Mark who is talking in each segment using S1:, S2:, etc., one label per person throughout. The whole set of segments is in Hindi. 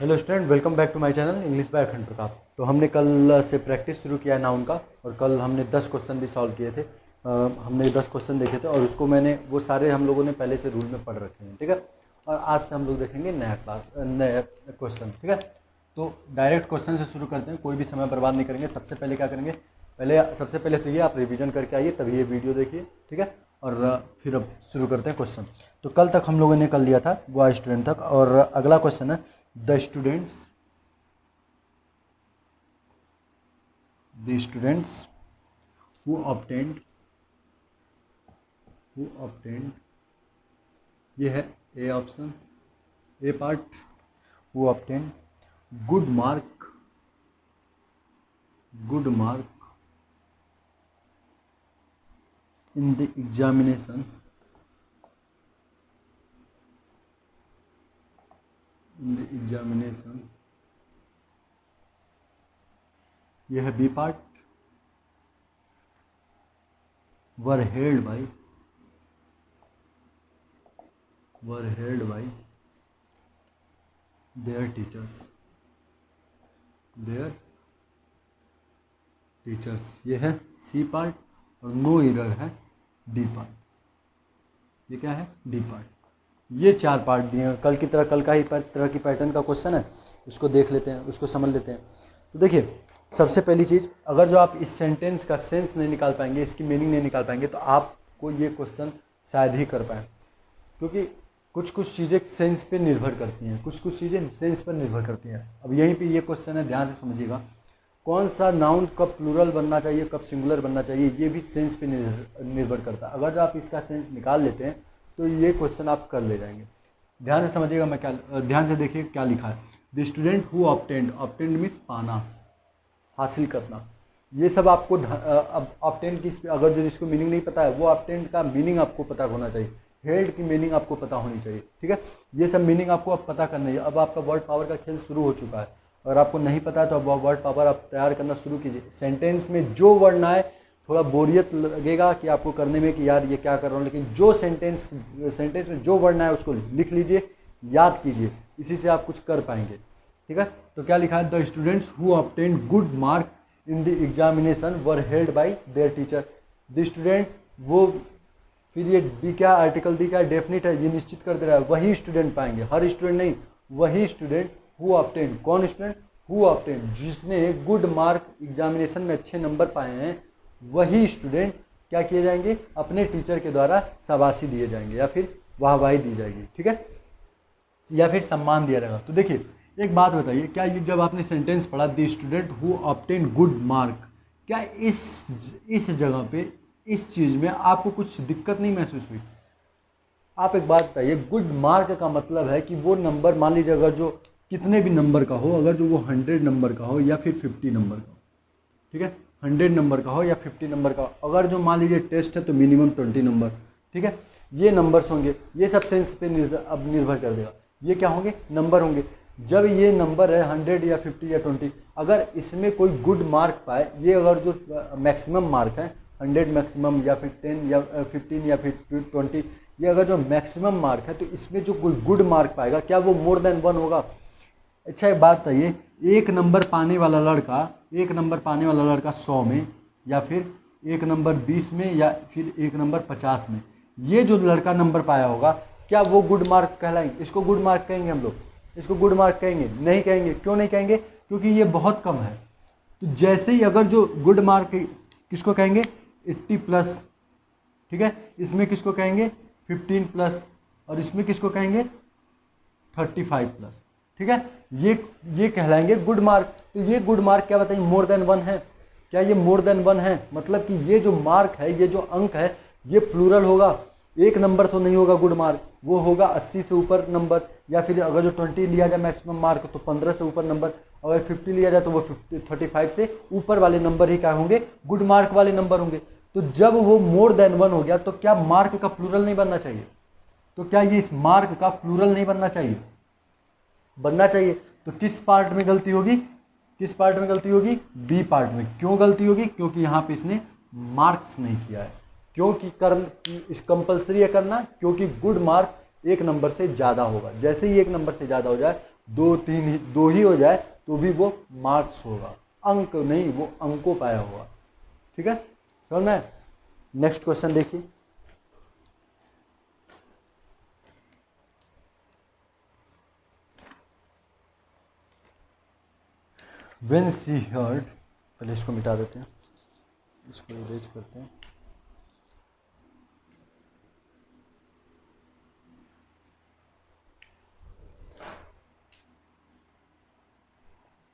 S1: Hello student, welcome back to my channel English by Akhand Pratap. तो हमने कल से प्रैक्टिस शुरू किया है नाउन का, और कल हमने 10 क्वेश्चन भी सॉल्व किए थे। हमने 10 क्वेश्चन देखे थे और उसको वो सारे हम लोगों ने पहले से रूल में पढ़ रखे हैं, ठीक है। और आज से हम लोग देखेंगे नया क्वेश्चन, ठीक है। तो डायरेक्ट क्वेश्चन से शुरू करते हैं, कोई भी समय बर्बाद नहीं करेंगे। सबसे पहले क्या करेंगे, सबसे पहले तो ये आप रिवीजन करके आइए, तभी ये वीडियो देखिए, ठीक है। और फिर अब शुरू करते हैं क्वेश्चन। तो कल तक हम लोगों ने कर लिया था बॉय स्टूडेंट तक, और अगला क्वेश्चन है the students who obtained ये है A option, A part, who obtained good mark in the examination यह है B part, were held by their teachers, ये है सी पार्ट, और नो एरर है डी पार्ट। ये क्या है, डी पार्ट। ये 4 पार्ट दिए हैं कल की तरह, कल का ही तरह की पैटर्न का क्वेश्चन है। उसको देख लेते हैं, उसको समझ लेते हैं। तो देखिए, सबसे पहली चीज़, अगर जो आप इस सेंटेंस का सेंस नहीं निकाल पाएंगे, इसकी मीनिंग नहीं निकाल पाएंगे, तो आपको ये क्वेश्चन शायद ही कर पाएँ, क्योंकि कुछ चीज़ें सेंस पे निर्भर करती हैं, कुछ चीज़ें सेंस पर निर्भर करती हैं। अब यहीं पे ये क्वेश्चन है, ध्यान से समझिएगा। कौन सा नाउन कब प्लूरल बनना चाहिए, कब सिंगुलर बनना चाहिए, ये भी सेंस पे निर्भर करता है। अगर आप इसका सेंस निकाल लेते हैं तो ये क्वेश्चन आप कर ले जाएंगे। ध्यान से समझिएगा, मैं क्या, ध्यान से देखिए क्या लिखा है। The student who obtained means पाना, हासिल करना। ये सब आपको अब ऑब्टेन्ड की, अगर जो जिसको मीनिंग नहीं पता है, वो ऑब्टेन्ड का मीनिंग आपको पता होना चाहिए। हेल्ड की मीनिंग आपको पता होनी चाहिए, ठीक है। ये सब मीनिंग आपको अब पता करना है। अब आपका वर्ड पावर का खेल शुरू हो चुका है। अगर आपको नहीं पता है तो अब वर्ड पावर आप तैयार करना शुरू कीजिए। सेंटेंस में जो वर्ड ना आए, थोड़ा बोरियत लगेगा कि आपको करने में कि यार ये क्या कर रहा हूँ, लेकिन जो सेंटेंस में जो वर्ड ना है उसको लिख लीजिए, याद कीजिए, इसी से आप कुछ कर पाएंगे, ठीक है। तो क्या लिखा है, the students who obtained good mark in the examination were held by there teacher. The student, वो, फिर ये डी क्या आर्टिकल दी क्या डेफिनेट है, ये निश्चित कर दे रहा है, वही स्टूडेंट पाएंगे, हर स्टूडेंट नहीं, वही स्टूडेंट हु ऑब्टेन्ड। कौन स्टूडेंट, हु ऑब्टेन्ड, जिसने गुड मार्क एग्जामिनेशन में अच्छे नंबर पाए हैं, वही स्टूडेंट क्या किए जाएंगे, अपने टीचर के द्वारा शाबाशी दिए जाएंगे, या फिर वाहवाही दी जाएगी, ठीक है, या फिर सम्मान दिया जाएगा। तो देखिए, एक बात बताइए, क्या ये जब आपने सेंटेंस पढ़ा the student who obtained good mark, क्या इस जगह पे, इस चीज़ में आपको कुछ दिक्कत नहीं महसूस हुई? आप एक बात बताइए, गुड मार्क का मतलब है कि वो नंबर, मान लीजिए अगर जो कितने भी नंबर का हो, अगर जो वो 100 नंबर का हो या फिर 50 नंबर का हो, ठीक है, 100 नंबर का हो या 50 नंबर का हो, अगर जो मान लीजिए टेस्ट है तो मिनिमम 20 नंबर, ठीक है, ये नंबर्स होंगे। ये सब सेंस पे अब निर्भर कर देगा। ये क्या होंगे, नंबर होंगे। जब ये नंबर है 100 या 50 या 20, अगर इसमें कोई गुड मार्क पाए, ये अगर जो मैक्सिमम मार्क है 100 मैक्सिमम, या फिर 10 या 15 या फिर 20, ये अगर जो मैक्सिमम मार्क है, तो इसमें जो कोई गुड मार्क पाएगा, क्या वो मोर देन 1 होगा? अच्छा, एक बात बताइए, एक नंबर पाने वाला लड़का 100 में, या फिर एक नंबर 20 में, या फिर एक नंबर 50 में, ये जो लड़का नंबर पाया होगा, क्या वो गुड मार्क कहलाएंगे? इसको गुड मार्क कहेंगे हम लोग? इसको गुड मार्क कहेंगे? नहीं कहेंगे। क्यों नहीं कहेंगे? क्योंकि ये बहुत कम है। तो जैसे ही अगर जो गुड मार्क, किसको कहेंगे, 80+, ठीक है, इसमें किसको कहेंगे 15+, और इसमें किसको कहेंगे 35+, ठीक है, ये कहलाएंगे गुड मार्क। तो ये गुड मार्क क्या बताइए, मोर देन 1 है? क्या ये मोर देन 1 है? मतलब कि ये जो मार्क है, ये जो अंक है, ये प्लूरल होगा, एक नंबर तो नहीं होगा गुड मार्क, वो होगा 80 से ऊपर नंबर, या फिर अगर जो 20 लिया जाए मैक्सिमम मार्क तो 15 से ऊपर नंबर, अगर 50 लिया जाए तो वो 35 से ऊपर वाले नंबर ही क्या होंगे, गुड मार्क वाले नंबर होंगे। तो जब वो मोर देन 1 हो गया, तो क्या मार्क का प्लूरल नहीं बनना चाहिए? तो क्या ये इस मार्क का प्लूरल नहीं बनना चाहिए? बनना चाहिए। तो किस पार्ट में गलती होगी, बी पार्ट में। क्यों गलती होगी? क्योंकि यहाँ पे इसने मार्क्स नहीं किया है। क्योंकि इस कंपल्सरी है करना, क्योंकि गुड मार्क एक नंबर से ज़्यादा होगा। जैसे ही एक नंबर से ज़्यादा हो जाए, दो ही हो जाए तो भी वो मार्क्स होगा, अंक नहीं, वो अंकों पाया होगा। ठीक है, समझ में? नेक्स्ट क्वेश्चन देखिए। When she heard, पहले इसको मिटा देते हैं, इसको इरेज करते हैं।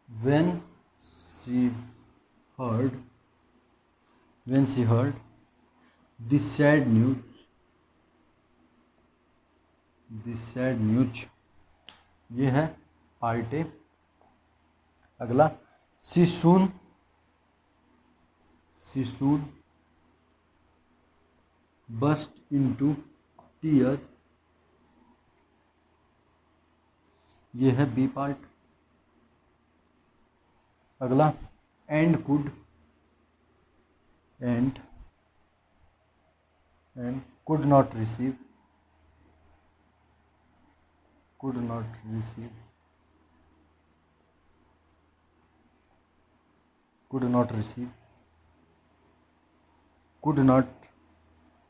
S1: When she heard the sad news, ये है पार्ट ए। अगला, she soon burst into tears, ये है बी पार्ट। अगला, and could not receive, could not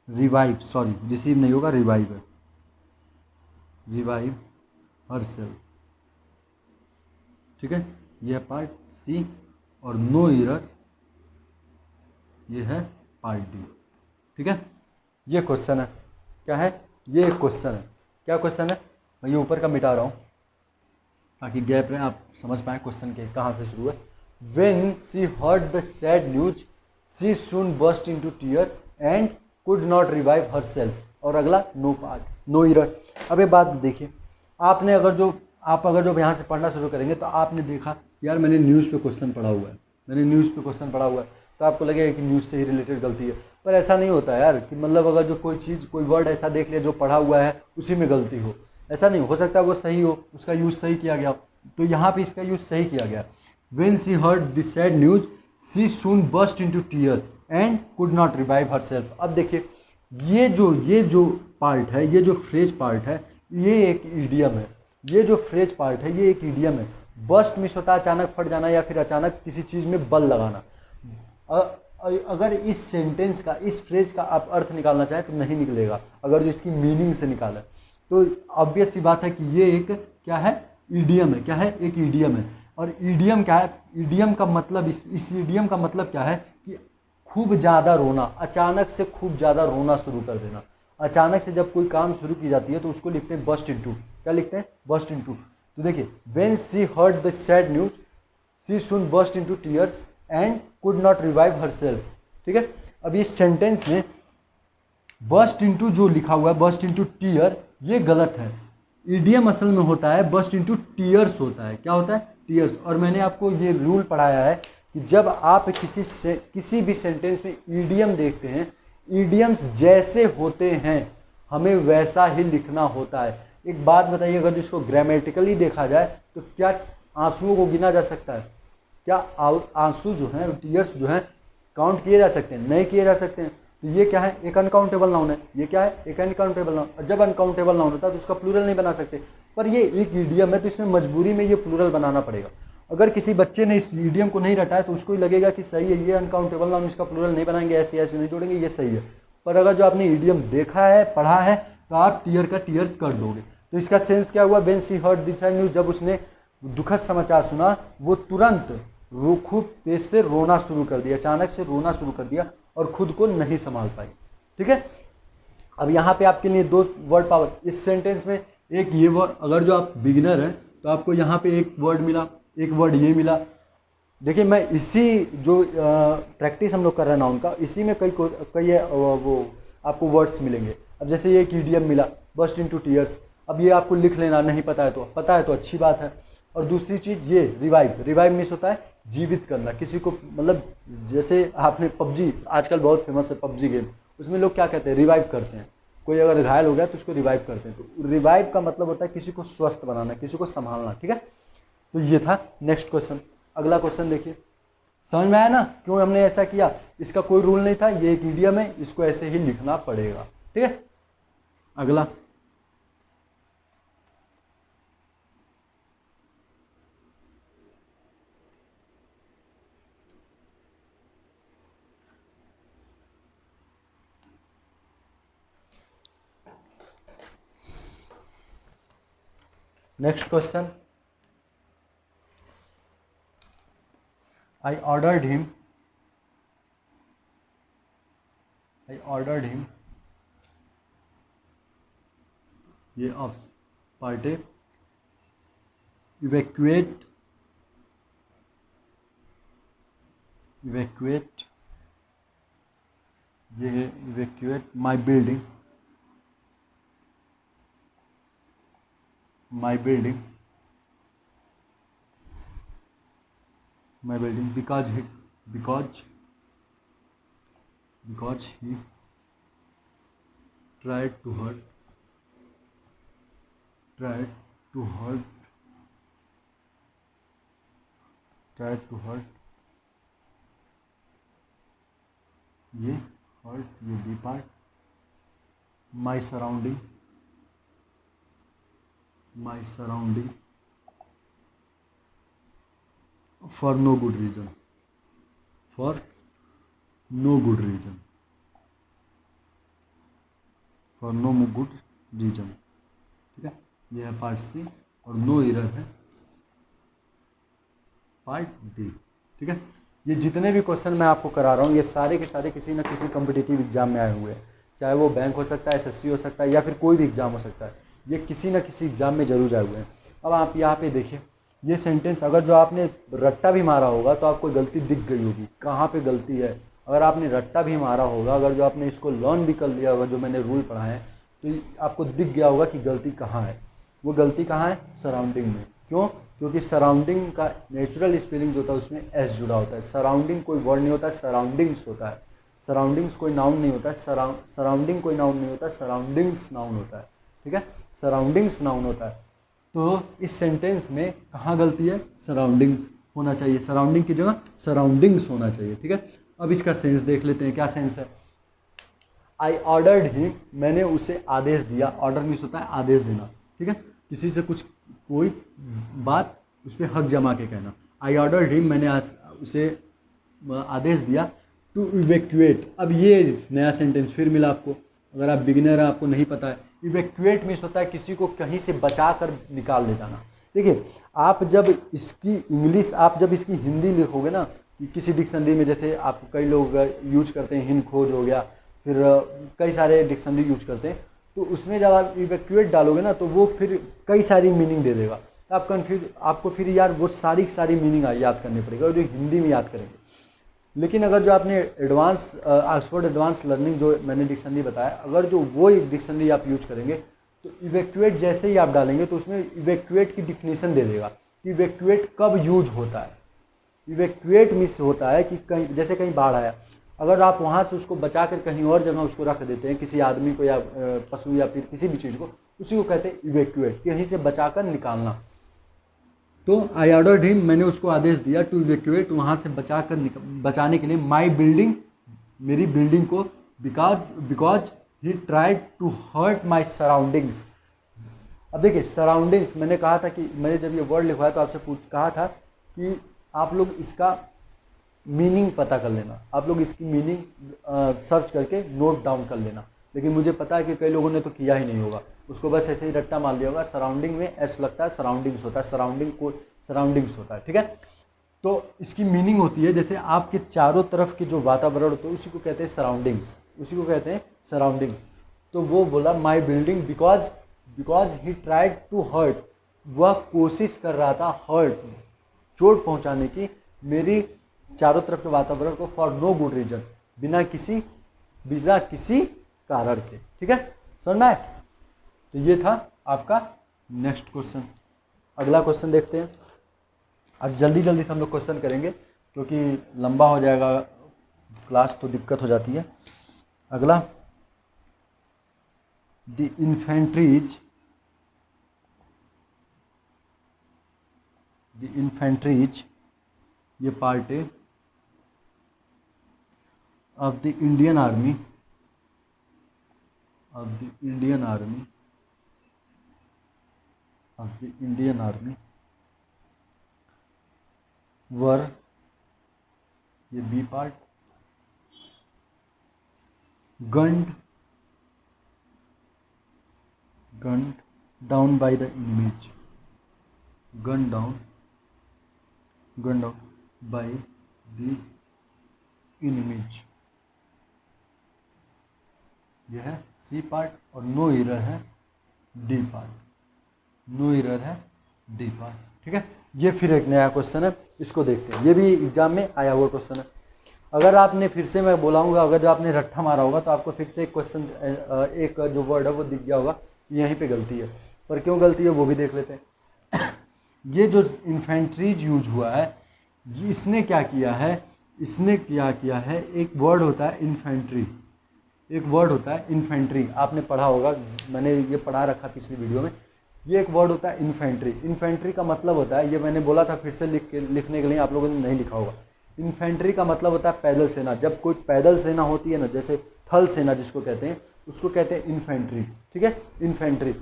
S1: revive, sorry receive नहीं होगा, रिवाइव है, रिवाइव herself। ठीक है, यह पार्ट सी। और नो एरर, ये है पार्ट डी। ठीक है, ये क्वेश्चन है। क्या है? ये क्वेश्चन है। क्या क्वेश्चन है? मैं ये ऊपर का मिटा रहा हूँ ताकि गैप रहे, आप समझ पाए क्वेश्चन के कहाँ से शुरू है। When she heard the sad news, she soon burst into tears and could not revive herself। और अगला, नो पार्ट, नो एरर। अब एक बात देखिए, आप अगर जो यहाँ से पढ़ना शुरू करेंगे तो आपने देखा यार मैंने न्यूज़ पे क्वेश्चन पढ़ा हुआ है, तो आपको लगेगा कि न्यूज़ से ही रिलेटेड गलती है। पर ऐसा नहीं होता यार कि मतलब अगर जो कोई वर्ड ऐसा देख लिया जो पढ़ा हुआ है उसी में गलती हो, ऐसा नहीं हो सकता। वो सही हो, उसका यूज़ सही किया गया, तो यहाँ पे इसका यूज़ सही किया गया। When she heard the sad news, she soon burst into tears and could not revive herself। अब देखिए, ये जो पार्ट है, ये जो फ्रेज पार्ट है, ये एक ईडियम है। ये जो फ्रेज पार्ट है ये एक ईडियम है। बस्ट मिस होता है अचानक फट जाना या फिर अचानक किसी चीज़ में बल लगाना। अगर इस सेंटेंस का, इस फ्रेज का आप अर्थ निकालना चाहें तो नहीं निकलेगा, अगर जो इसकी मीनिंग से निकाला तो ऑब्वियस सी बात है कि ये एक क्या है? ईडियम है। क्या है? एक ईडियम है। और ईडियम क्या है? ईडियम का मतलब, इस ईडियम का मतलब क्या है कि खूब ज़्यादा रोना, अचानक से खूब ज़्यादा रोना शुरू कर देना। अचानक से जब कोई काम शुरू की जाती है तो उसको लिखते हैं बस्ट इनटू। क्या लिखते हैं? Burst into. तो देखिए, when she heard the sad news she soon burst into tears and could not revive herself. ठीक है, अब इस सेंटेंस में बस्ट इनटू जो लिखा हुआ है, बस्ट इनटू टीयर, ये गलत है। ईडियम असल में होता है बस्ट इनटू टीयर्स होता है। क्या होता है? टीयर्स। और मैंने आपको ये रूल पढ़ाया है कि जब आप किसी भी सेंटेंस में ईडियम देखते हैं, ईडियम्स जैसे होते हैं हमें वैसा ही लिखना होता है। एक बात बताइए, अगर जिसको ग्रामेटिकली देखा जाए तो क्या आंसुओं को गिना जा सकता है? क्या आंसू जो हैं, टीयर्स जो हैं, काउंट किए जा सकते हैं? नहीं किए जा सकते हैं। तो ये क्या है? एक अनकाउंटेबल नाउन है। ये क्या है? एक अनकाउंटेबल नाउन। और जब अनकाउंटेबल नाउन होता है तो उसका प्लूरल नहीं बना सकते, पर ये एक ईडियम है तो इसमें मजबूरी में ये प्लूरल बनाना पड़ेगा। अगर किसी बच्चे ने इस ईडियम को नहीं रटा है तो उसको ही लगेगा कि सही है, ये अनकाउंटेबल नाउन, इसका प्लूरल नहीं बनाएंगे, ऐसे ऐसे नहीं जोड़ेंगे, ये सही है। पर अगर जो आपने ईडियम देखा है, पढ़ा है, तो आप टीयर का टीयर्स कर दोगे। तो इसका सेंस क्या हुआ? When she heard the sad news, जब उसने दुखद समाचार सुना, वो तुरंत खूब तेज से रोना शुरू कर दिया, अचानक से रोना शुरू कर दिया और खुद को नहीं संभाल पाई। ठीक है, अब यहाँ पे आपके लिए दो वर्ड पावर इस सेंटेंस में। एक ये वर्ड, अगर जो आप बिगिनर हैं तो आपको यहाँ पे एक वर्ड मिला, एक वर्ड ये मिला। देखिए, मैं इसी जो प्रैक्टिस हम लोग कर रहे हैं ना उनका, इसी में कई वो आपको वर्ड्स मिलेंगे। अब जैसे ये एक ईडियम मिला, बस्ट इनटू टीयर्स। अब ये आपको लिख लेना, नहीं पता है तो अच्छी बात है। और दूसरी चीज़ ये रिवाइव मिस होता है जीवित करना किसी को। मतलब जैसे आपने पबजी, आजकल बहुत फेमस है पबजी गेम, उसमें लोग क्या कहते हैं? रिवाइव करते हैं। कोई अगर घायल हो गया तो उसको रिवाइव करते हैं। तो रिवाइव का मतलब होता है किसी को स्वस्थ बनाना, किसी को संभालना। ठीक है, तो ये था नेक्स्ट क्वेश्चन। अगला क्वेश्चन देखिए, समझ में आया ना क्यों हमने ऐसा किया? इसका कोई रूल नहीं था, ये एक ईडियम है, इसको ऐसे ही लिखना पड़ेगा। ठीक है, अगला next question, I ordered him, ये ऑफ पार्ट ए, इवैक्यूएट ये evacuate my building because he tried to hurt ये हर्ट, ये B part, my surrounding for no good reason, ठीक है। ये है पार्ट सी और नो एरर है पार्ट डी, ठीक है। ये जितने भी क्वेश्चन मैं आपको करा रहा हूँ ये सारे के सारे किसी न किसी कॉम्पिटिटिव एग्जाम में आए हुए हैं, चाहे वो बैंक हो सकता है, एसएससी हो सकता है, या फिर कोई भी एग्जाम हो सकता है, ये किसी न किसी एग्जाम में जरूर आए हुए हैं। अब आप यहाँ पे देखिए, ये सेंटेंस अगर जो आपने रट्टा भी मारा होगा तो आपको गलती दिख गई होगी, कहाँ पे गलती है। अगर आपने रट्टा भी मारा होगा, अगर जो आपने इसको लर्न भी कर लिया होगा, जो मैंने रूल पढ़ाए हैं, तो आपको दिख गया होगा कि गलती कहाँ है। वो गलती कहाँ है? सराउंडिंग में। क्यों? क्योंकि सराउंडिंग का नेचुरल स्पेलिंग जो होता है उसमें एस जुड़ा होता है। सराउंडिंग कोई वर्ड नहीं होता है, सराउंडिंग्स होता है। सराउंडिंग्स कोई नाउन नहीं होता है, सराउंडिंग कोई नाउन नहीं होता है, सराउंडिंग्स नाउन होता है, ठीक है। सराउंडिंग्स नाउन होता है। तो इस सेंटेंस में कहाँ गलती है? सराउंडिंग्स होना चाहिए, सराउंडिंग की जगह सराउंडिंग्स होना चाहिए, ठीक है। अब इसका सेंस देख लेते हैं, क्या सेंस है। आई ऑर्डर्ड हिम, मैंने उसे आदेश दिया। ऑर्डर मीन्स होता है आदेश देना, ठीक है। किसी से कुछ कोई बात उस पर हक जमा के कहना। आई ऑर्डर्ड हिम, मैंने उसे आदेश दिया टू इवैक्यूएट। अब ये नया सेंटेंस फिर मिला आपको, अगर आप बिगिनर हैं, आपको नहीं पता है। इवैक्यूएट मीन्स होता है किसी को कहीं से बचा कर निकाल ले जाना। देखिए, आप जब इसकी इंग्लिश, आप जब इसकी हिंदी लिखोगे ना किसी डिक्शनरी में, जैसे आप कई लोग यूज करते हैं, हिंद खोज हो गया, फिर कई सारे डिक्शनरी यूज करते हैं, तो उसमें जब आप इवैक्यूएट डालोगे ना तो वो फिर कई सारी मीनिंग दे देगा। तो आप कन्फ्यूज, आपको फिर यार वो सारी मीनिंग याद करनी पड़ेगी, और जो हिंदी में याद करेंगे। लेकिन अगर जो आपने एडवांस ऑक्सफोर्ड एडवांस लर्निंग जो मैंने डिक्शनरी बताया, अगर जो वो डिक्शनरी आप यूज करेंगे तो इवैक्यूएट जैसे ही आप डालेंगे तो उसमें इवैक्यूएट की डिफिनीशन दे देगा कि इवैक्यूएट कब यूज होता है। इवैक्यूएट मीन्स होता है कि कहीं, जैसे कहीं बाढ़ आया, अगर आप वहाँ से उसको बचा कर कहीं और जगह उसको रख देते हैं, किसी आदमी को या पशु या फिर किसी भी चीज़ को, उसी को कहते हैं इवैक्यूएट, कहीं से बचा कर निकालना। तो आई ऑर्डर्ड हिम, मैंने उसको आदेश दिया टू इवैक्यूएट, वहाँ से बचाने के लिए, माई बिल्डिंग, मेरी बिल्डिंग को, because he tried to hurt my surroundings. अब देखिए, सराउंडिंग्स, मैंने कहा था कि मैंने जब ये वर्ड लिखवाया तो आपसे कहा था कि आप लोग इसका मीनिंग पता कर लेना, आप लोग इसकी मीनिंग सर्च करके नोट डाउन कर लेना। लेकिन मुझे पता है कि कई लोगों ने तो किया ही नहीं होगा, उसको बस ऐसे ही रट्टा मार लिया होगा। सराउंडिंग में एस लगता है, सराउंडिंग्स होता है, सराउंडिंग्स होता है, ठीक है। तो इसकी मीनिंग होती है, जैसे आपके चारों तरफ के जो वातावरण होता है उसी को कहते हैं सराउंडिंग्स, उसी को कहते हैं सराउंडिंग्स। तो वो बोला my building because he tried to hurt, वह कोशिश कर रहा था हर्ट, चोट पहुंचाने की, मेरी चारों तरफ के वातावरण को, फॉर नो गुड रीजन, बिना किसी कारण के, ठीक है। समझ में आए? तो ये था आपका नेक्स्ट क्वेश्चन। अगला क्वेश्चन देखते हैं। अब जल्दी से हम लोग क्वेश्चन करेंगे क्योंकि लंबा हो जाएगा क्लास, तो दिक्कत हो जाती है। अगला, द इन्फेंट्रीज, ये पार्ट है of the Indian Army were, ये B part, gunned down by the enemies, gun down by the enemies. यह है सी पार्ट और नो एरर है डी पार्ट, नो एरर है डी पार्ट। ठीक है, ये फिर एक नया क्वेश्चन है, इसको देखते हैं। ये भी एग्जाम में आया हुआ क्वेश्चन है। अगर आपने फिर से, मैं बोलाऊंगा, अगर जो आपने रट्टा मारा होगा तो आपको फिर से एक क्वेश्चन, एक जो वर्ड है वो दिख गया होगा, यहीं पे गलती है। पर क्यों गलती है वो भी देख लेते हैं। ये जो इन्फेंट्रीज यूज हुआ है, इसने क्या किया है, इसने क्या किया है, एक वर्ड होता है इन्फेंट्री, एक वर्ड होता है इन्फेंट्री। आपने पढ़ा होगा, मैंने ये पढ़ा रखा पिछली वीडियो में। ये एक वर्ड होता है इन्फेंट्री। इन्फेंट्री का मतलब होता है, ये मैंने बोला था, फिर से लिखने के लिए आप लोगों ने नहीं लिखा होगा। इन्फेंट्री का मतलब होता है पैदल सेना। जब कोई पैदल सेना होती है ना, जैसे थल सेना जिसको कहते हैं, उसको कहते हैं इन्फेंट्री। ठीक है, इन्फेंट्री।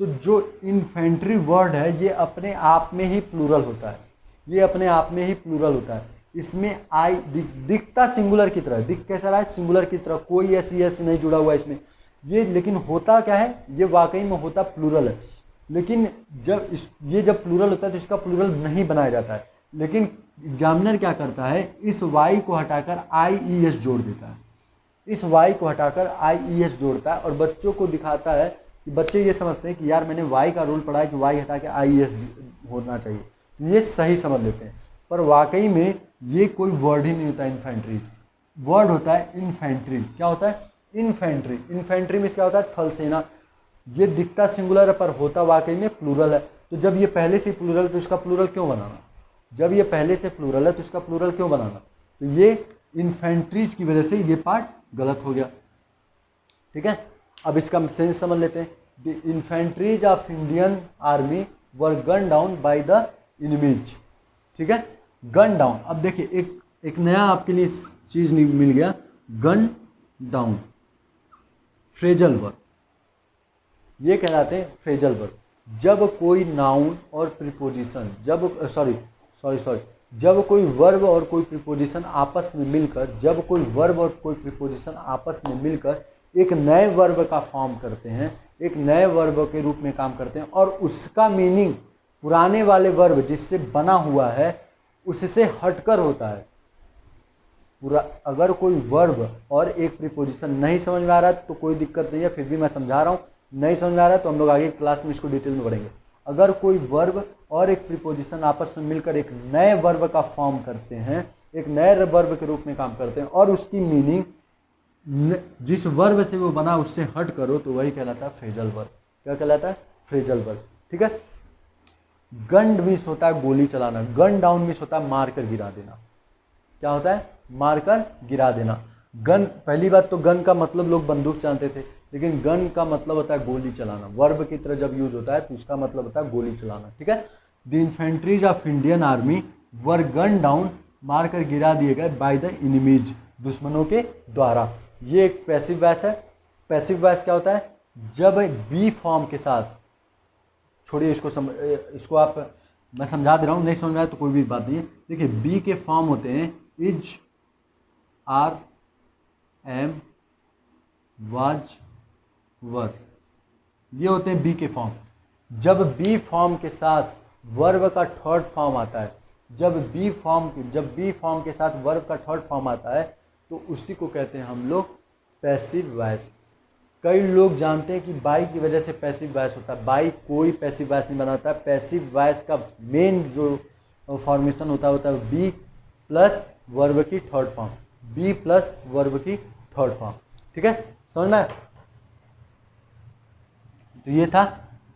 S1: तो जो इन्फेंट्री वर्ड है ये अपने आप में ही प्लूरल होता है, ये अपने आप में ही प्लूरल होता है। इसमें आई दिखता सिंगुलर की तरह, दिख कैसा रहा है, सिंगुलर की तरह, कोई ऐसी एस नहीं जुड़ा हुआ है इसमें ये, लेकिन होता क्या है, ये वाकई में होता प्लूरल है। लेकिन जब ये जब प्लूरल होता है तो इसका प्लूरल नहीं बनाया जाता है। लेकिन एग्जामिनर क्या करता है, इस वाई को हटाकर आई ई एस जोड़ देता है, इस वाई को हटाकर आई ई एस जोड़ता है और बच्चों को दिखाता है कि बच्चे ये समझते हैं कि यार मैंने वाई का रूल पढ़ा है कि वाई हटा के आई ई एस होना चाहिए, ये सही समझ लेते हैं। पर वाकई में ये कोई वर्ड ही नहीं होता इन्फेंट्री, वर्ड होता है इन्फेंट्री। क्या होता है, इन्फेंट्री। इन्फेंट्री में क्या होता है, थल सेना। ये दिखता सिंगुलर है पर होता वाकई में प्लूरल है। तो जब ये पहले से प्लूरल है तो इसका प्लूरल क्यों बनाना, जब ये पहले से प्लूरल है तो इसका प्लूरल क्यों बनाना। तो ये इन्फेंट्रीज की वजह से ये पार्ट गलत हो गया। ठीक है, अब इसका सेंस समझ लेते हैं। The infantries of Indian army were gun down by the enemies. ठीक है, गन डाउन। अब देखिए एक नया आपके लिए चीज मिल गया, गन डाउन, फ्रेजल वर्ब, ये कहलाते हैं फ्रेजल वर्ब। जब कोई नाउन और प्रीपोजिशन, जब कोई वर्ब और कोई प्रीपोजिशन आपस में मिलकर, जब कोई वर्ब और कोई प्रीपोजिशन आपस में मिलकर एक नए वर्ब का फॉर्म करते हैं, एक नए वर्ब के रूप में काम करते हैं और उसका मीनिंग पुराने वाले वर्ब जिससे बना हुआ है उससे हटकर होता है। पूरा अगर कोई वर्ब और एक प्रीपोजिशन नहीं समझ में आ रहा है तो कोई दिक्कत नहीं है, फिर भी मैं समझा रहा हूँ। नहीं समझ में आ रहा है तो हम लोग आगे क्लास में इसको डिटेल में पढ़ेंगे। अगर कोई वर्ब और एक प्रीपोजिशन आपस में मिलकर एक नए वर्ब का फॉर्म करते हैं, एक नए वर्ब के रूप में काम करते हैं और उसकी मीनिंग जिस वर्ब से वो बना उससे हट करो, तो वही कहलाता है फ्रेजल वर्ब। क्या कहलाता है, फ्रेजल वर्ब। ठीक है, गन मिस होता है गोली चलाना, गन डाउन मिस होता है मार कर गिरा देना। क्या होता है, मार कर गिरा देना। गन, पहली बात तो गन का मतलब लोग बंदूक जानते थे, लेकिन गन का मतलब होता है गोली चलाना। वर्ब की तरह जब यूज होता है तो उसका मतलब होता है गोली चलाना। ठीक है, the infantries of Indian army were gun down, मार कर गिरा दिए गए, बाय द इनिमीज, दुश्मनों के द्वारा। ये एक पैसिव वॉइस है। पैसिव वॉइस क्या होता है, जब बी फॉर्म के साथ, छोड़िए इसको आप, मैं समझा दे रहा हूँ, नहीं समझ में आया तो कोई भी बात नहीं है। देखिए बी के फॉर्म होते हैं इज, आर, एम, वाज, वर, ये होते हैं बी के फॉर्म। जब बी फॉर्म के साथ वर्ब का थर्ड फॉर्म आता है, जब बी फॉर्म के साथ वर्ब का थर्ड फॉर्म आता है तो उसी को कहते हैं हम लोग पैसिव वॉइस। कई लोग जानते हैं कि बाई की वजह से पैसिव वॉइस होता है। बाई कोई पैसिव वॉइस नहीं बनाता है। पैसिव वॉइस का मेन जो फॉर्मेशन होता है बी प्लस वर्ब की third form, be plus verb की थर्ड फॉर्म। ठीक है, समझ में आया? तो ये था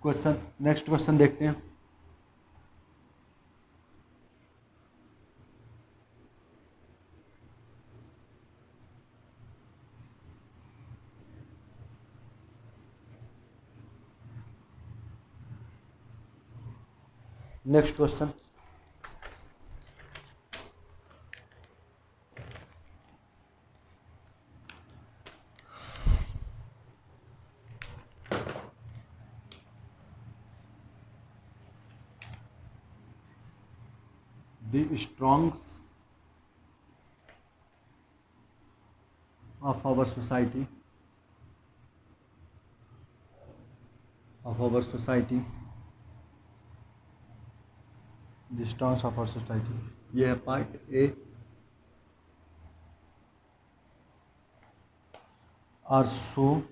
S1: क्वेश्चन। नेक्स्ट क्वेश्चन देखते हैं। Next question, the strongs of our society the strongs of our society. ये है part A. Are so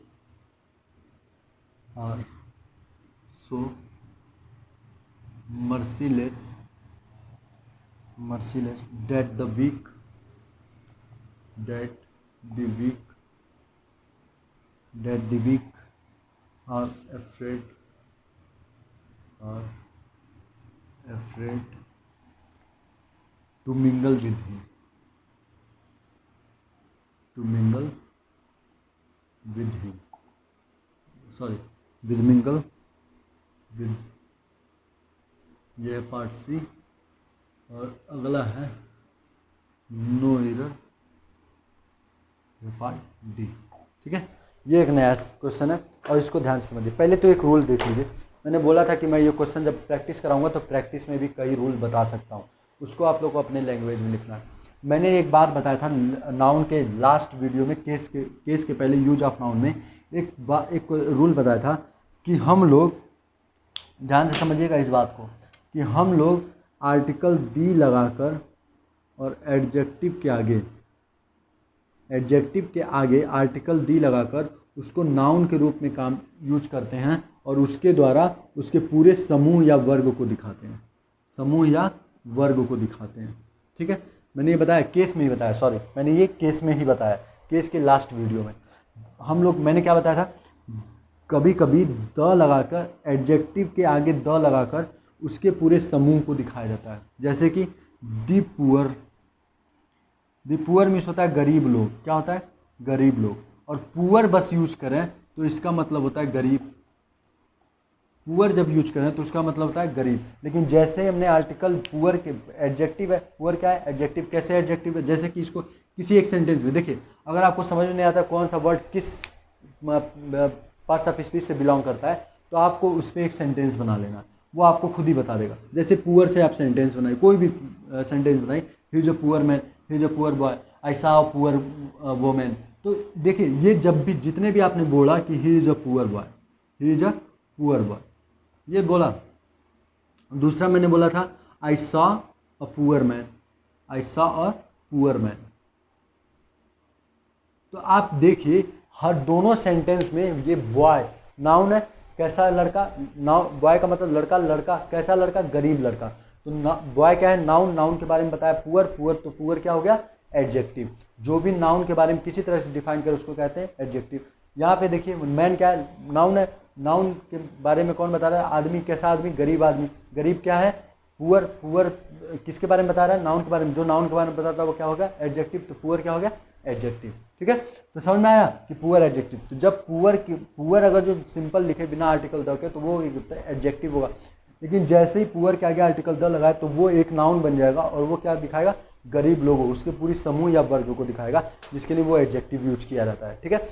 S1: merciless that the weak are afraid to mingle with him, mingle with। ये पार्ट सी। और अगला है नो एरर, ये पार्ट डी। ठीक है, ये एक नया क्वेश्चन है और इसको ध्यान से समझिए। पहले तो एक रूल देख लीजिए। मैंने बोला था कि मैं ये क्वेश्चन जब प्रैक्टिस कराऊंगा तो प्रैक्टिस में भी कई रूल बता सकता हूँ, उसको आप लोग को अपने लैंग्वेज में लिखना है। मैंने एक बार बताया था नाउन के लास्ट वीडियो में, केस के पहले यूज ऑफ नाउन में एक रूल बताया था कि हम लोग, ध्यान से समझिएगा इस बात को, कि हम लोग आर्टिकल दी लगाकर और एडजेक्टिव के आगे आर्टिकल दी लगाकर उसको नाउन के रूप में काम यूज करते हैं और उसके द्वारा उसके पूरे समूह या वर्ग को दिखाते हैं। ठीक है, मैंने ये बताया केस में ही बताया, सॉरी मैंने ये केस में ही बताया, केस के लास्ट वीडियो में हम लोग, मैंने क्या बताया था, कभी कभी द लगाकर, एडजेक्टिव के आगे द लगाकर उसके पूरे समूह को दिखाया जाता है। जैसे कि दी पुअर मीन्स होता है गरीब लोग। क्या होता है? गरीब लोग। और पुअर बस यूज करें तो इसका मतलब होता है गरीब। पुअर जब यूज करें तो उसका मतलब होता है गरीब। लेकिन जैसे हमने आर्टिकल पुअर के, एडजेक्टिव है, पुअर क्या है? एडजेक्टिव। कैसे एडजेक्टिव है? जैसे कि इसको किसी एक सेंटेंस में देखिए, अगर आपको समझ में नहीं आता कौन सा वर्ड किस पार्ट्स ऑफ स्पीच से बिलोंग करता है तो आपको उसमें एक सेंटेंस बना लेना, वो आपको खुद ही बता देगा। जैसे पुअर से आप सेंटेंस बनाइए, कोई भी सेंटेंस बनाइए, he is a poor man, he is a poor boy, I saw a poor woman. तो देखिए ये जब भी, जितने भी आपने बोला कि he is a poor boy, he is a poor boy, ये बोला। दूसरा मैंने बोला था I saw a poor man, I saw a poor man. तो आप देखिए हर दोनों सेंटेंस में ये बॉय नाउन है, कैसा लड़का, नाउन, बॉय का मतलब लड़का, लड़का कैसा लड़का, गरीब लड़का। तो बॉय क्या है? नाउन, नाउन के बारे में बताया पुअर, पुअर तो पुअर क्या हो गया? एडजेक्टिव। जो भी नाउन के बारे में किसी तरह से डिफाइन करे उसको कहते हैं एडजेक्टिव। यहाँ पे देखिए मैन क्या है? नाउन है, नाउन के बारे में कौन बता रहा है? आदमी। कैसा आदमी? गरीब आदमी। गरीब क्या है? पुअर। पुअर किसके बारे में बता रहा है? नाउन के बारे में। जो नाउन के बारे में बताता है वो क्या होगा? एडजेक्टिव। तो पुअर क्या हो गया? एडजेक्टिव। ठीक है, तो समझ में आया कि पुअर एडजेक्टिव। तो जब पुअर अगर जो सिंपल लिखे बिना आर्टिकल द के तो वो एडजेक्टिव होगा। लेकिन जैसे ही पुअर के आगे आर्टिकल द लगाए तो वो एक नाउन बन जाएगा और वो क्या दिखाएगा? गरीब लोगों, उसके पूरी समूह या वर्ग को दिखाएगा, जिसके लिए वो एडजेक्टिव यूज किया जाता है। ठीक है,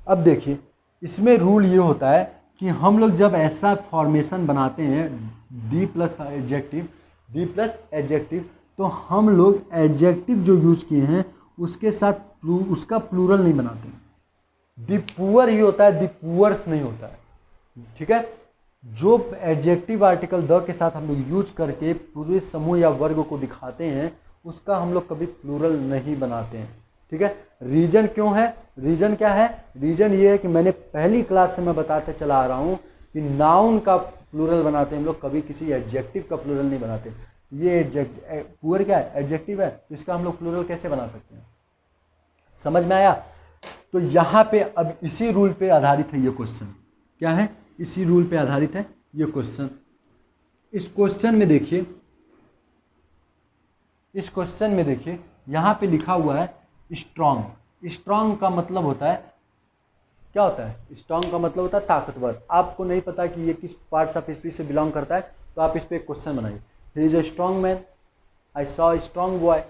S1: अब देखिए इसमें रूल ये होता है कि हम लोग जब ऐसा फॉर्मेशन बनाते हैं दी प्लस एडजेक्टिव, तो हम लोग एडजेक्टिव जो यूज किए हैं उसके साथ उसका प्लूरल नहीं बनाते। दी पुअर ही होता है, दी पुअर्स नहीं होता है। ठीक है, जो एडजेक्टिव आर्टिकल द के साथ हम लोग यूज करके पूरे समूह या वर्ग को दिखाते हैं उसका हम लोग कभी प्लूरल नहीं बनाते हैं। ठीक है, रीजन क्यों है? रीजन क्या है? रीजन ये है कि मैंने पहली क्लास से मैं बताते चला आ रहा हूं कि नाउन का प्लूरल बनाते हैं हम लोग, कभी किसी एडजेक्टिव का प्लूरल नहीं बनाते। ये पुअर क्या है? एडजेक्टिव है, तो इसका हम लोग प्लूरल कैसे बना सकते हैं? समझ में आया? तो यहाँ पे अब इसी रूल पे आधारित है ये क्वेश्चन। क्या है? इसी रूल पे आधारित है ये क्वेश्चन। इस क्वेश्चन में देखिए यहाँ पे लिखा हुआ है स्ट्रॉन्ग। स्ट्रॉन्ग का मतलब होता है, क्या होता है? स्ट्रॉन्ग का मतलब होता है ताकतवर। आपको नहीं पता कि ये किस पार्ट्स ऑफ स्पीच से बिलोंग करता है तो आप इस पे एक क्वेश्चन बनाइए। He is a strong man, I saw a strong boy,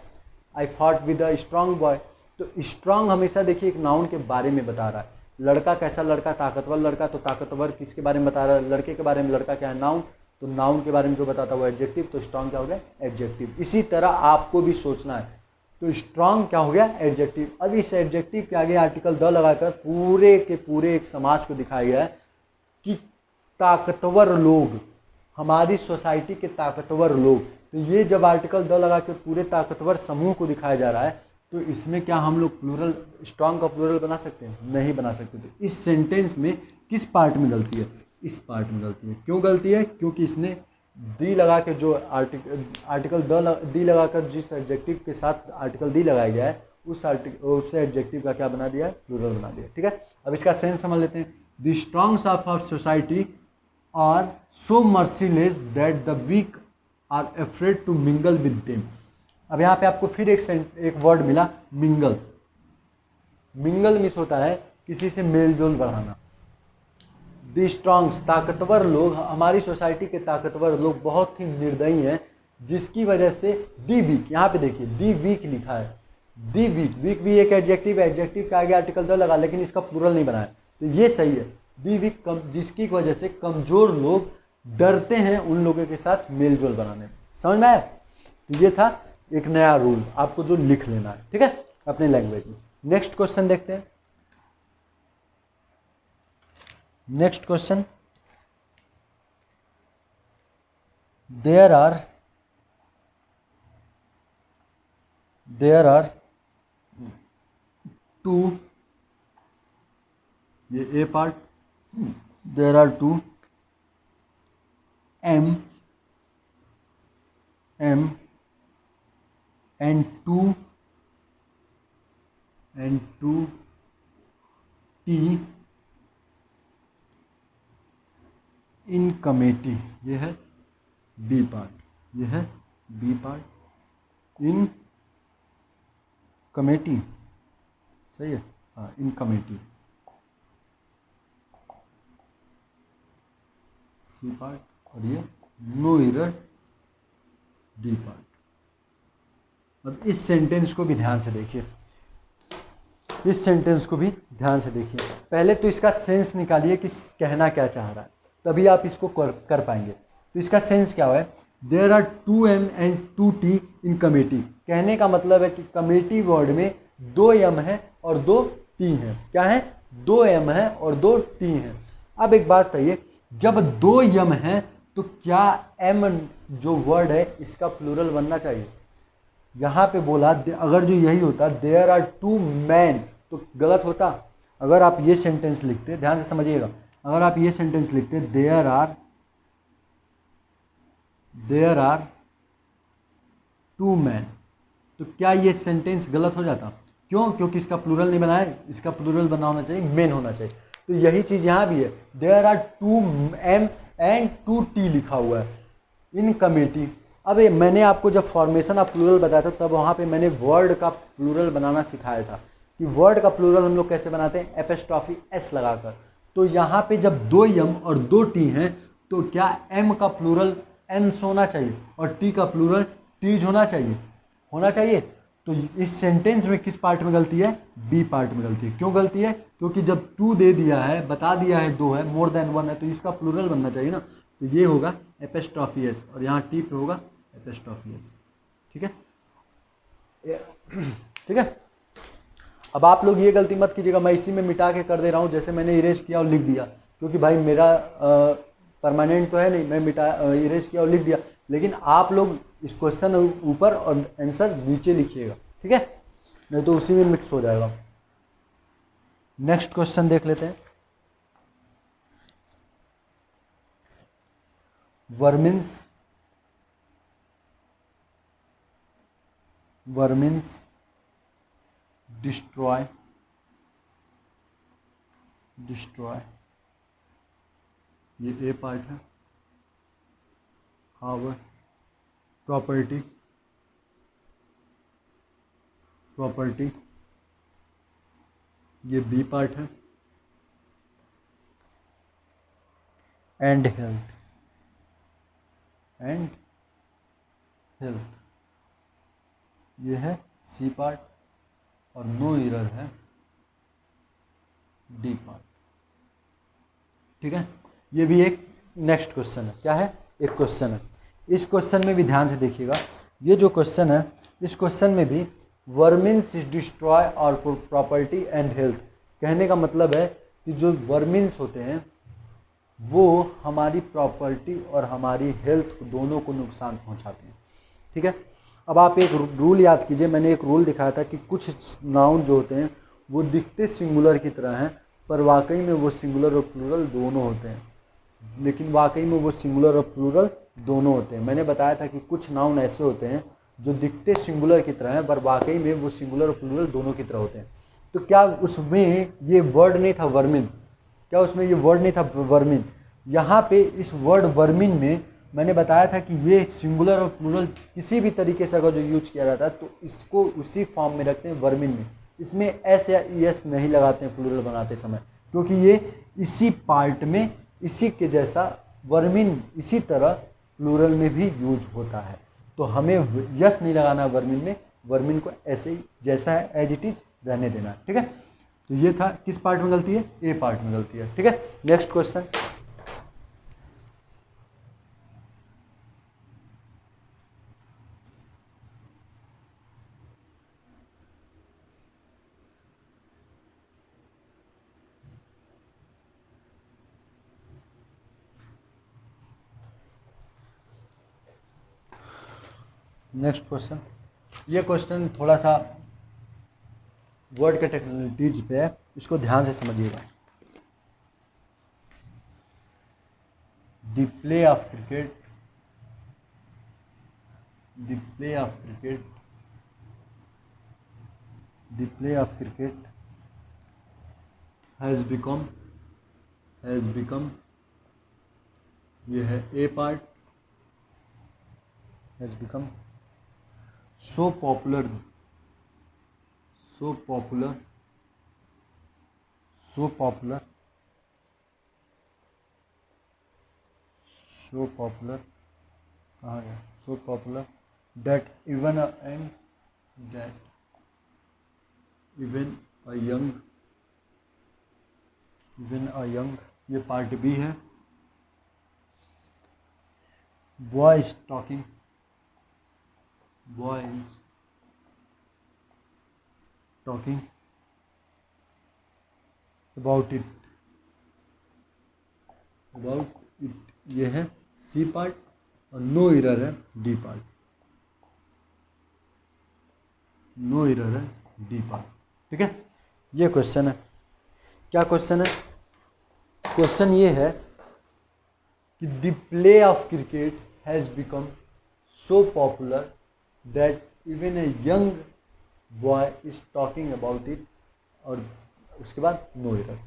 S1: I fought with a strong boy. तो स्ट्रॉन्ग हमेशा देखिए एक नाउन के बारे में बता रहा है। लड़का कैसा लड़का? ताकतवर लड़का। तो ताकतवर किसके बारे में बता रहा है? लड़के के बारे में। लड़का क्या है? नाउन। तो नाउन के बारे में जो बताता है वो एडजेक्टिव। तो स्ट्रॉन्ग क्या हो गया? एडजेक्टिव। इसी तरह आपको भी सोचना है। तो स्ट्रॉन्ग क्या हो गया? एडजेक्टिव। अब इस एडजेक्टिव के आगे आर्टिकल द लगाकर पूरे के पूरे एक समाज को दिखाया गया है कि ताकतवर लोग, हमारी सोसाइटी के ताकतवर लोग। तो तो ये जब आर्टिकल द लगा के पूरे ताकतवर समूह को दिखाया जा रहा है, तो इसमें क्या हम लोग प्लूरल स्ट्रॉन्ग का प्लूरल बना सकते हैं? नहीं बना सकते। तो इस सेंटेंस में किस पार्ट में गलती है? इस पार्ट में गलती है। क्यों गलती है? क्योंकि इसने दी लगा के जो आर्टिकल दी लगाकर जिस एडजेक्टिव के साथ आर्टिकल दी लगाया गया है उस एडजेक्टिव का क्या बना दिया है? प्लूरल बना दिया। ठीक है, अब इसका सेंस समझ लेते हैं। The strongs of our society are so merciless that the weak are afraid to mingle with them. अब यहाँ पे आपको फिर एक वर्ड मिला, मिंगल। मिंगल मिस होता है किसी से मेल जोल बढ़ाना। द स्ट्रॉन्ग्स ताकतवर लोग, हमारी सोसाइटी के ताकतवर लोग बहुत ही निर्दयी हैं, जिसकी वजह से दी वीक, यहाँ पे देखिए दी वीक लिखा है, दी वीक, वीक भी एक एडजेक्टिव है, एडजेक्टिव के आगे आर्टिकल द लगा, लेकिन इसका प्लूरल नहीं बनाया, तो ये सही है। दी वीक जिसकी वजह से कमजोर लोग डरते हैं उन लोगों के साथ मेल जोल बनाने में। समझ में आया? तो ये था एक नया रूल आपको जो लिख लेना है, ठीक है, अपने लैंग्वेज में। नेक्स्ट क्वेश्चन देखते हैं। Next question, there are two, ये A part, there are two M and two T in committee, ये है बी पार्ट, ये है बी पार्ट, इन कमेटी, सही है, हाँ, इन कमेटी, सी पार्ट, और ये नो एरर डी पार्ट। अब इस सेंटेंस को भी ध्यान से देखिए, इस सेंटेंस को भी ध्यान से देखिए। पहले तो इसका सेंस निकालिए कि कहना क्या चाह रहा है, तभी आप इसको कर पाएंगे। तो इसका सेंस क्या है? There are 2M and 2T in committee. कहने का मतलब है कि कमेटी वर्ड में 2M है और 2T हैं। क्या है? 2M है और 2T हैं। अब एक बात कहिए, जब 2M है तो क्या M जो वर्ड है इसका प्लूरल बनना चाहिए? यहाँ पे बोला अगर जो यही होता देयर आर 2 मैन तो गलत होता। अगर आप ये सेंटेंस लिखते, ध्यान से समझिएगा, अगर आप ये सेंटेंस लिखते देयर आर 2 मैन, तो क्या ये सेंटेंस गलत हो जाता? क्यों? क्योंकि इसका प्लूरल नहीं बना है, इसका प्लूरल बना होना चाहिए, मेन होना चाहिए। तो यही चीज़ यहाँ भी है, there are 2M and 2T लिखा हुआ है इन कमेटी। अब मैंने आपको जब फॉर्मेशन ऑफ प्लूरल बताया था तब वहाँ पे मैंने वर्ड का प्लूरल बनाना सिखाया था कि वर्ड का प्लूरल हम लोग कैसे बनाते हैं, एपोस्ट्रोफी S लगाकर। तो यहाँ पे जब 2M और 2T हैं तो क्या M का प्लूरल Ns होना चाहिए और T का प्लूरल Ts होना चाहिए। तो इस सेंटेंस में किस पार्ट में गलती है? बी पार्ट में गलती है। क्यों गलती है? क्योंकि जब 2 दे दिया है, बता दिया है 2 है, मोर देन 1 है, तो इसका प्लूरल बनना चाहिए ना। तो ये होगा एपोस्ट्रोफी S और यहाँ T पे होगा एपोस्ट्रोफी S। ठीक है, ठीक है। अब आप लोग ये गलती मत कीजिएगा, मैं इसी में मिटा के कर दे रहा हूँ, जैसे मैंने इरेज किया और लिख दिया, क्योंकि भाई मेरा परमानेंट तो है नहीं, मैं इरेज किया और लिख दिया। लेकिन आप लोग इस क्वेश्चन ऊपर और आंसर नीचे लिखिएगा, ठीक है, नहीं तो उसी में मिक्स हो जाएगा। नेक्स्ट क्वेश्चन देख लेते हैं। वर्मिन्स डिस्ट्रॉय ये ए पार्ट है, आवर प्रॉपर्टी ये बी पार्ट है, एंड हेल्थ ये है सी पार्ट और नो एरर है डी पार्ट। ठीक है, ये भी एक नेक्स्ट क्वेश्चन है। क्या है? एक क्वेश्चन है। इस क्वेश्चन में भी ध्यान से देखिएगा, ये जो क्वेश्चन है इस क्वेश्चन में भी वर्मिन्स डिस्ट्रॉय और प्रॉपर्टी एंड हेल्थ, कहने का मतलब है कि जो वर्मिन्स होते हैं वो हमारी प्रॉपर्टी और हमारी हेल्थ दोनों को नुकसान पहुंचाते हैं। ठीक है। अब आप एक रूल याद कीजिए, मैंने एक रूल दिखाया था कि कुछ नाउन जो होते हैं वो दिखते सिंगुलर की तरह हैं, पर वाकई में वो सिंगुलर और प्लूरल दोनों होते हैं, लेकिन वाकई में वो सिंगुलर और प्लूरल दोनों होते हैं। मैंने बताया था कि कुछ नाउन ऐसे होते हैं जो दिखते सिंगुलर की तरह हैं, पर वाकई में वो सिंगुलर और प्लूरल दोनों की तरह होते हैं। तो क्या उसमें ये वर्ड नहीं था वर्मिन? क्या उसमें ये वर्ड नहीं था वर्मिन? यहाँ पे इस वर्ड वर्मिन में मैंने बताया था कि ये सिंगुलर और प्लूरल किसी भी तरीके से अगर जो यूज किया जाता है तो इसको उसी फॉर्म में रखते हैं वर्मिन में। इसमें एस या एस नहीं लगाते हैं प्लूरल बनाते समय, क्योंकि ये इसी पार्ट में इसी के जैसा वर्मिन इसी तरह प्लूरल में भी यूज होता है। तो हमें यस नहीं लगाना वर्मिन में, वर्मिन को ऐसे ही जैसा है एज इट इज रहने देना है, ठीक है। तो ये था किस पार्ट में गलती है? ए पार्ट में गलती है, ठीक है। Next question, next question. ये क्वेश्चन थोड़ा सा वर्ड के टेक्निकलिटीज पे है, इसको ध्यान से समझिएगा। The play of cricket, the play of cricket, the play of cricket has become, ये है A part, has become so popular, so popular, so popular, so popular, कहाँ गया? so popular that even a young, ये पार्ट बी है। boy is talking about it, ये है सी पार्ट और नो एरर है डी पार्ट, नो एरर है डी पार्ट, ठीक है। ये क्वेश्चन है। क्या क्वेश्चन है? क्वेश्चन ये है कि the play of cricket has become so popular that even a young boy is talking about it, और उसके बाद नो एरर।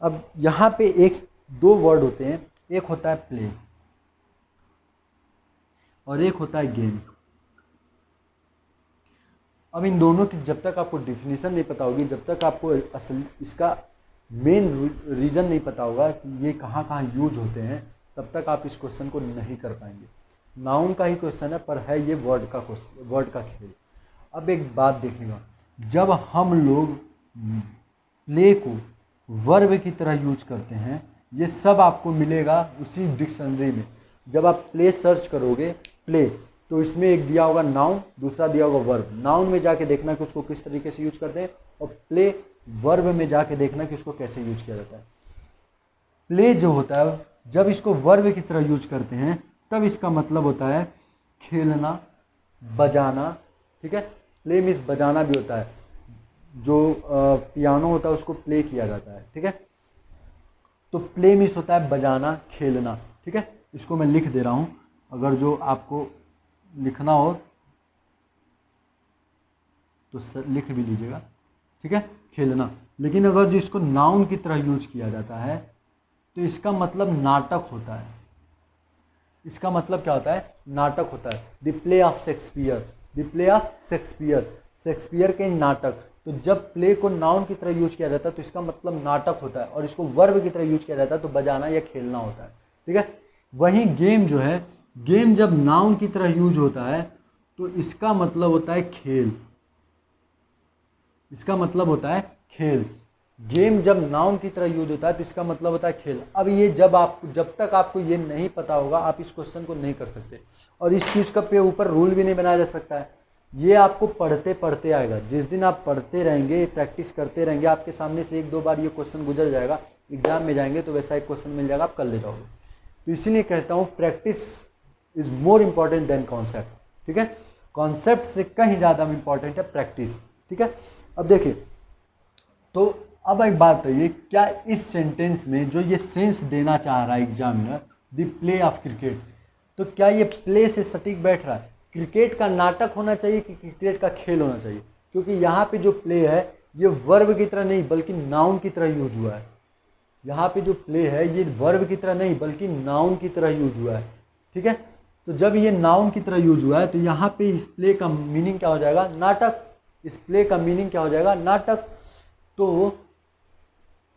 S1: अब यहाँ पे दो वर्ड होते हैं, एक होता है प्ले और एक होता है गेम। अब इन दोनों की जब तक आपको डिफिनीशन नहीं पता होगी, जब तक आपको असल इसका मेन रीज़न नहीं पता होगा कि ये कहाँ कहाँ यूज होते हैं, तब तक आप इस क्वेश्चन को नहीं कर पाएंगे। नाउन का ही क्वेश्चन है, पर है ये वर्ड का क्वेश्चन, वर्ड का खेल। अब एक बात देखिएगा, जब हम लोग प्ले को वर्ब की तरह यूज करते हैं, ये सब आपको मिलेगा उसी डिक्शनरी में। जब आप प्ले सर्च करोगे प्ले, तो इसमें एक दिया होगा नाउन, दूसरा दिया होगा वर्ब। नाउन में जाके देखना कि उसको किस तरीके से यूज करते हैं, और प्ले वर्ब में जाके देखना कि उसको कैसे यूज किया जाता है। प्ले जो होता है, जब इसको वर्ब की तरह यूज करते हैं तब इसका मतलब होता है खेलना, बजाना, ठीक है। प्ले मीन्स बजाना भी होता है, जो पियानो होता है उसको प्ले किया जाता है, ठीक है। तो प्ले मीन्स होता है बजाना, खेलना, ठीक है। इसको मैं लिख दे रहा हूँ, अगर जो आपको लिखना हो तो लिख भी लीजिएगा, ठीक है, खेलना। लेकिन अगर जो इसको नाउन की तरह यूज किया जाता है तो इसका मतलब नाटक होता है। इसका मतलब क्या होता है? नाटक होता है। The play of Shakespeare, the play of Shakespeare, Shakespeare के नाटक। तो जब प्ले को नाउन की तरह यूज किया जाता है तो इसका मतलब नाटक होता है, और इसको वर्ब की तरह यूज किया जाता है तो बजाना या खेलना होता है, ठीक है। वहीं गेम जो है, गेम जब नाउन की तरह यूज होता है तो इसका मतलब होता है खेल, इसका मतलब होता है खेल। गेम जब नाउन की तरह यूज होता है तो इसका मतलब होता है खेल। अब ये जब तक आपको ये नहीं पता होगा आप इस क्वेश्चन को नहीं कर सकते, और इस चीज़ का पे ऊपर रूल भी नहीं बनाया जा सकता है। ये आपको पढ़ते पढ़ते आएगा। जिस दिन आप पढ़ते रहेंगे, प्रैक्टिस करते रहेंगे, आपके सामने से एक दो बार ये क्वेश्चन गुजर जाएगा, एग्जाम में जाएंगे तो वैसा एक क्वेश्चन मिल जाएगा, आप कर ले जाओगे। तो इसीलिए कहता हूँ practice is more important than concept, ठीक है। कॉन्सेप्ट से कहीं ज़्यादा इम्पॉर्टेंट है प्रैक्टिस। ठीक है, अब देखिए, तो अब एक बात है, क्या इस सेंटेंस में जो ये सेंस देना चाह रहा है examiner, the play of cricket, तो क्या ये प्ले से सटीक बैठ रहा है? क्रिकेट का नाटक होना चाहिए कि क्रिकेट का खेल होना चाहिए? क्योंकि यहाँ पे जो प्ले है ये वर्ब की तरह नहीं बल्कि नाउन की तरह यूज हुआ है। यहाँ पे जो प्ले है ये वर्ब की तरह नहीं बल्कि नाउन की तरह यूज हुआ है। ठीक है, तो जब ये नाउन की तरह यूज हुआ है तो यहाँ पे इस प्ले का मीनिंग क्या हो जाएगा? नाटक। इस प्ले का मीनिंग क्या हो जाएगा? नाटक। तो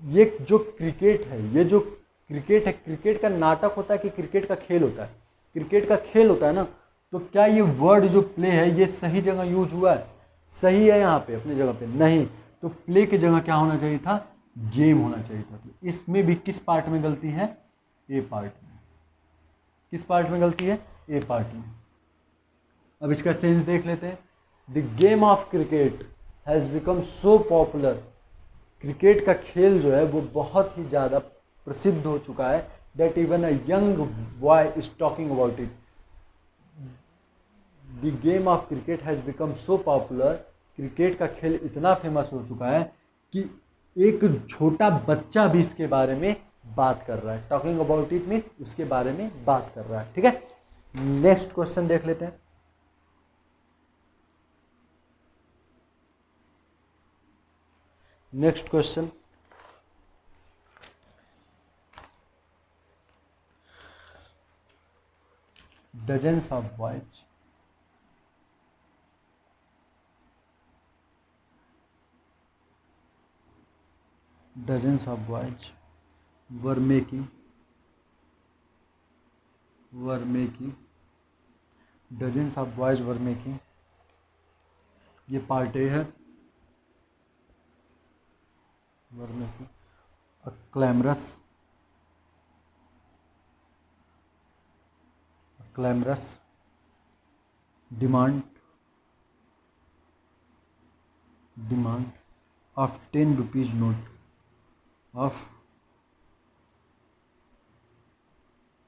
S1: ये जो क्रिकेट है, ये जो क्रिकेट है, क्रिकेट का नाटक होता है कि क्रिकेट का खेल होता है? क्रिकेट का खेल होता है ना। तो क्या ये वर्ड जो प्ले है ये सही जगह यूज हुआ है? सही है यहाँ पे अपनी जगह पे? नहीं। तो प्ले की जगह क्या होना चाहिए था? गेम होना चाहिए था। तो इसमें भी किस पार्ट में गलती है? ए पार्ट में। किस पार्ट में गलती है? ए पार्ट में। अब इसका सेंस देख लेते हैं। The game of cricket has become so popular. Cricket का खेल जो है वो बहुत ही ज़्यादा प्रसिद्ध हो चुका है, that even a young boy is talking about it. The game of cricket has become so popular. Cricket का खेल इतना फेमस हो चुका है कि एक छोटा बच्चा भी इसके बारे में बात कर रहा है। टॉकिंग अबाउट इट मीन्स उसके बारे में बात कर रहा है। ठीक है, नेक्स्ट क्वेश्चन देख लेते हैं। Next question, dozens of boys were making dozens of boys were making, ये पार्ट ए है, were making a clamorous demand of 10 rupees note of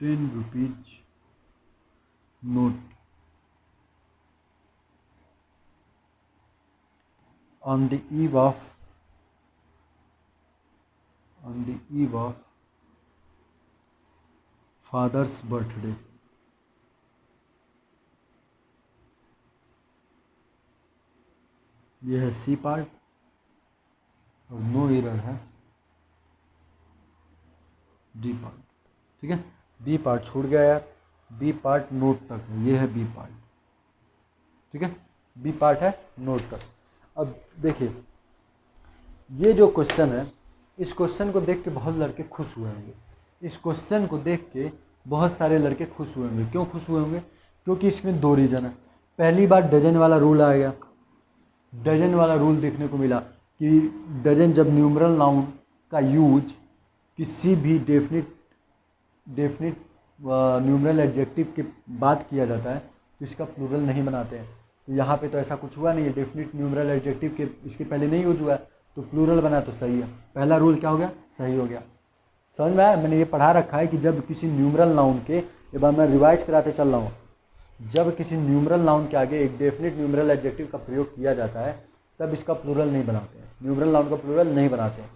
S1: 10 rupees note on the eve of father's birthday। ये है सी पार्ट और नो एरर है डी पार्ट। ठीक है, बी पार्ट छूट गया यार, बी पार्ट नोट तक है, ये है बी पार्ट। ठीक है, बी पार्ट है नोट तक। अब देखिए, ये जो क्वेश्चन है, इस क्वेश्चन को देख के बहुत लड़के खुश हुए होंगे। इस क्वेश्चन को देख के बहुत सारे लड़के खुश हुए होंगे। क्यों खुश हुए होंगे? क्योंकि इसमें दो रीज़न है। पहली बार डजन वाला रूल आ गया। डजन वाला रूल देखने को मिला कि डजन जब न्यूमरल नाउन का यूज किसी भी डेफिनिट न्यूमरल एडजेक्टिव के बाद किया जाता है तो इसका प्लूरल नहीं बनाते हैं। तो यहाँ पे तो ऐसा कुछ हुआ नहीं है, डेफिनिट न्यूमरल एडजेक्टिव के इसके पहले नहीं यूज हुआ है तो प्लूरल बना तो सही है। पहला रूल क्या हो गया? सही हो गया। समझ में आया? मैंने ये पढ़ा रखा है कि जब किसी न्यूमरल नाउन के, एक बार मैं रिवाइज कराते चल रहा हूँ, जब किसी न्यूमरल नाउन के आगे एक डेफिनिट न्यूमरल एडजेक्टिव का प्रयोग किया जाता है तब इसका प्लूरल नहीं बनाते हैं, न्यूमरल नाउन का प्लूरल नहीं बनाते हैं।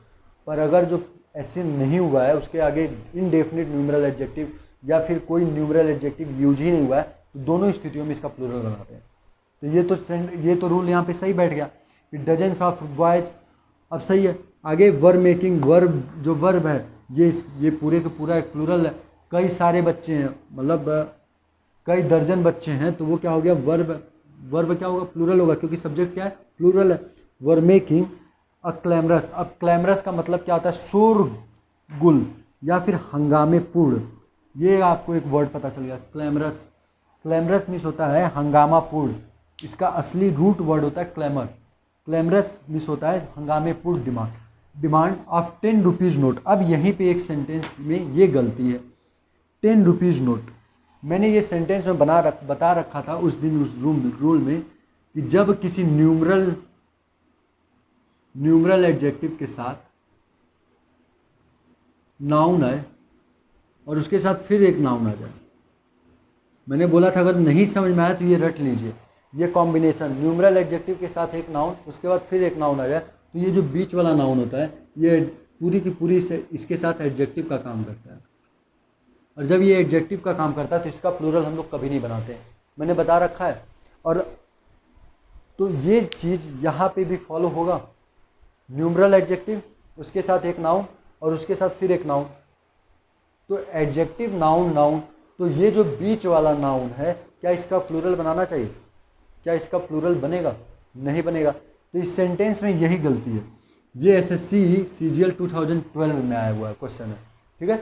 S1: पर अगर जो ऐसे नहीं हुआ है उसके आगे इनडेफिनिट न्यूमरल एडजेक्टिव या फिर कोई न्यूमरल एडजेक्टिव यूज ही नहीं हुआ है तो दोनों स्थितियों में इसका प्लूरल बनाते हैं। तो ये तो रूल यहाँ पे सही बैठ गया कि डजन्स ऑफ बॉयज। अब सही है, आगे वर्ब मेकिंग, वर्ब जो वर्ब है ये पूरे का पूरा एक प्लूरल है। कई सारे बच्चे हैं, मतलब कई दर्जन बच्चे हैं, तो वो क्या हो गया? वर्ब क्या होगा? प्लूरल होगा, क्योंकि सब्जेक्ट क्या है? प्लूरल है। Verb making a clamorous. अब क्लैमरस का मतलब क्या होता है? शोरगुल या फिर हंगामे पूर्ण। ये आपको एक वर्ड पता चल गया, क्लैमरस। क्लैमरस मीन्स होता है हंगामा पूर्ण। इसका असली रूट वर्ड होता है क्लैमर। क्लैमरस मीन्स होता है हंगामे पूर्ण डिमांड ऑफ 10 रुपीज़ नोट। अब यहीं पे एक सेंटेंस में ये गलती है, 10 रुपीज़ नोट। मैंने ये सेंटेंस में बता रखा था उस दिन उस रूल में कि जब किसी न्यूमरल एडजेक्टिव के साथ नाउन आए और उसके साथ फिर एक नाउन आ जाए। मैंने बोला था अगर नहीं समझ में आया तो ये रट लीजिए ये कॉम्बिनेशन न्यूमरल एडजेक्टिव के साथ एक नाउन, उसके बाद फिर एक नाउन आ जाए, तो ये जो बीच वाला नाउन होता है ये पूरी की पूरी से इसके साथ एडजेक्टिव का काम करता है। और जब ये एडजेक्टिव का काम करता है तो इसका प्लूरल हम लोग कभी नहीं बनाते, मैंने बता रखा है। और तो ये चीज़ यहाँ पे भी फॉलो होगा, न्यूमरल एडजेक्टिव उसके साथ एक नाउन और उसके साथ फिर एक नाउन, तो एडजेक्टिव नाउन नाउन, तो ये जो बीच वाला नाउन है क्या इसका प्लूरल बनाना चाहिए? क्या इसका प्लूरल बनेगा? नहीं बनेगा। तो इस सेंटेंस में यही गलती है। ये SSC CGL 2012 में आया हुआ है क्वेश्चन है, ठीक है।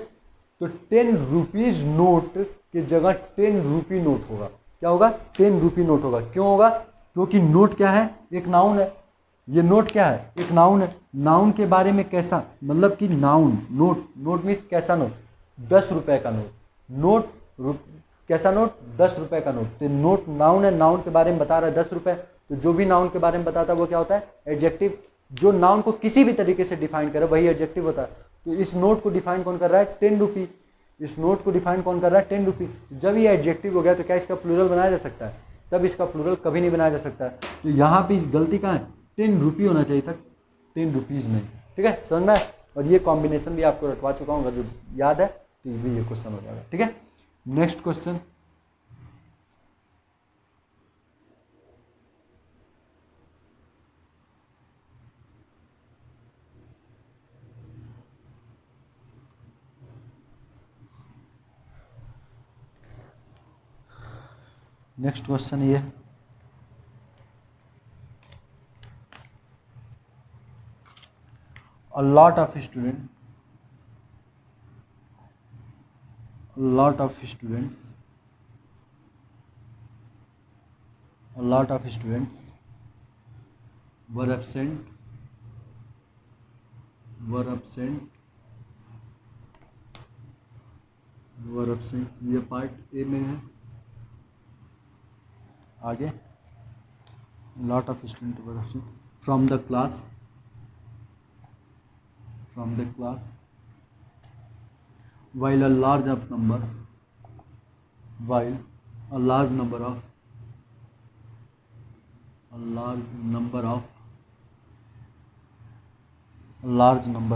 S1: तो 10 रुपीज़ नोट की जगह 10 रुपी नोट होगा। क्या होगा? 10 रुपी नोट होगा। क्यों होगा? क्योंकि नोट क्या है? एक नाउन है। ये नोट क्या है? एक नाउन है। नाउन के बारे में कैसा, मतलब कि नाउन, नोट मीन्स कैसा नोट? 10 रुपए का नोट। कैसा नोट? 10 रुपए का नोट। तो नोट नाउन है, नाउन के बारे में बता रहा है 10 रुपए। तो जो भी नाउन के बारे में बताता है वो क्या होता है? एडजेक्टिव। जो नाउन को किसी भी तरीके से डिफाइन करे वही एडजेक्टिव होता है। तो इस नोट को डिफाइन कौन कर रहा है? 10 रुपी। इस नोट को डिफाइन कौन कर रहा है? 10 रुपी। जब ये एडजेक्टिव हो गया तो क्या इसका प्लूरल बनाया जा सकता है? तब इसका प्लूरल कभी नहीं बनाया जा सकता है। तो यहाँ पे गलती कहाँ है? 10 रुपी होना चाहिए था, 10 रुपीज़ नहीं। ठीक है, समझ में आया? और ये कॉम्बिनेशन भी आपको रखवा चुका हूँ, अगर जो याद है तो भी ये क्वेश्चन हो जाएगा। ठीक है, नेक्स्ट क्वेश्चन। नेक्स्ट क्वेश्चन ये, a lot of students were absent ये पार्ट ए में है। आगे, lot of students were absent from the class while a large number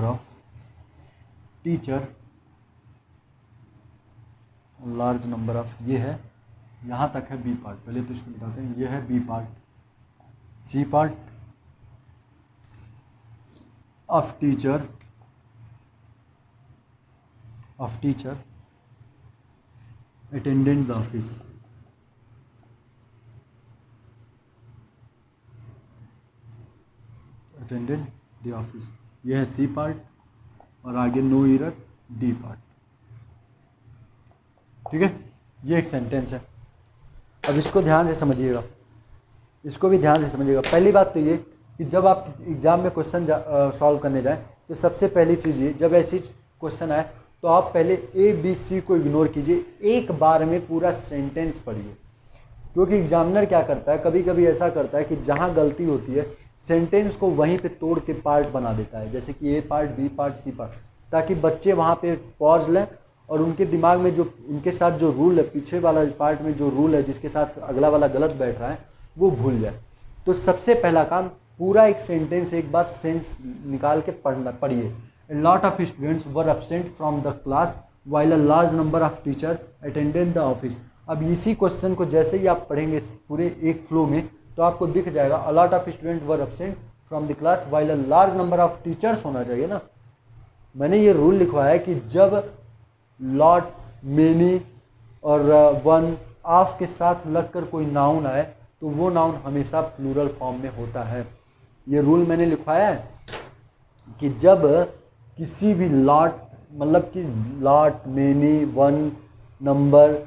S1: of teacher, large number of, ये है, यहाँ तक है बी पार्ट। पहले तो इसको बताते हैं, ये है B part. C part, of teacher attended the office। ये है सी पार्ट। और आगे नो एरर, डी पार्ट। ठीक है, ये एक सेंटेंस है। अब इसको ध्यान से समझिएगा, इसको भी ध्यान से समझिएगा। पहली बात तो ये कि जब आप एग्जाम में क्वेश्चन सॉल्व करने जाएं तो सबसे पहली चीज़ ये, जब ऐसी क्वेश्चन आए तो आप पहले ABC को इग्नोर कीजिए, एक बार में पूरा सेंटेंस पढ़िए। क्योंकि एग्जामिनर क्या करता है, कभी कभी ऐसा करता है कि जहाँ गलती होती है सेंटेंस को वहीं पे तोड़ के पार्ट बना देता है, जैसे कि A part, B part, C part, ताकि बच्चे वहाँ पे पॉज लें और उनके दिमाग में जो उनके साथ जो रूल है, पीछे वाला पार्ट में जो रूल है जिसके साथ अगला वाला गलत बैठ रहा है वो भूल जाए। तो सबसे पहला काम, पूरा एक सेंटेंस एक बार सेंस निकाल के पढ़िए। A lot of students were absent from the class while a large number of teachers attended the office। अब इसी क्वेश्चन को जैसे ही आप पढ़ेंगे पूरे एक फ्लो में तो आपको दिख जाएगा a lot of students were absent from the class while a large number of teachers होना चाहिए ना। मैंने ये रूल लिखवाया है कि जब लॉट, मेनी और वन, ऑफ के साथ लगकर कोई नाउन आए तो वो नाउन हमेशा प्लूरल फॉर्म में होता है। ये रूल मैंने लिखवाया है कि जब किसी भी लॉट, मतलब कि लॉट, मेनी, वन, नंबर,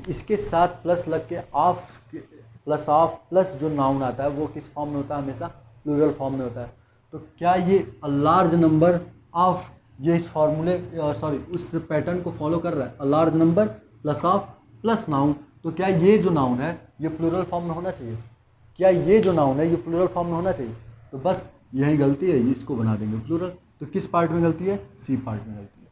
S1: इसके साथ प्लस लग के ऑफ प्लस जो नाउन आता है वो किस फॉर्म में होता है? हमेशा प्लूरल फॉर्म में होता है। तो क्या ये अ लार्ज नंबर ऑफ, ये इस फॉर्मूले उस पैटर्न को फॉलो कर रहा है? A large number plus of plus noun. तो क्या ये जो नाउन है ये प्लूरल फॉर्म में होना चाहिए? क्या ये जो नाउन है ये प्लूरल फॉर्म में होना चाहिए? तो बस यही गलती है, इसको बना देंगे प्लूरल। तो किस पार्ट में गलती है? सी पार्ट में गलती है।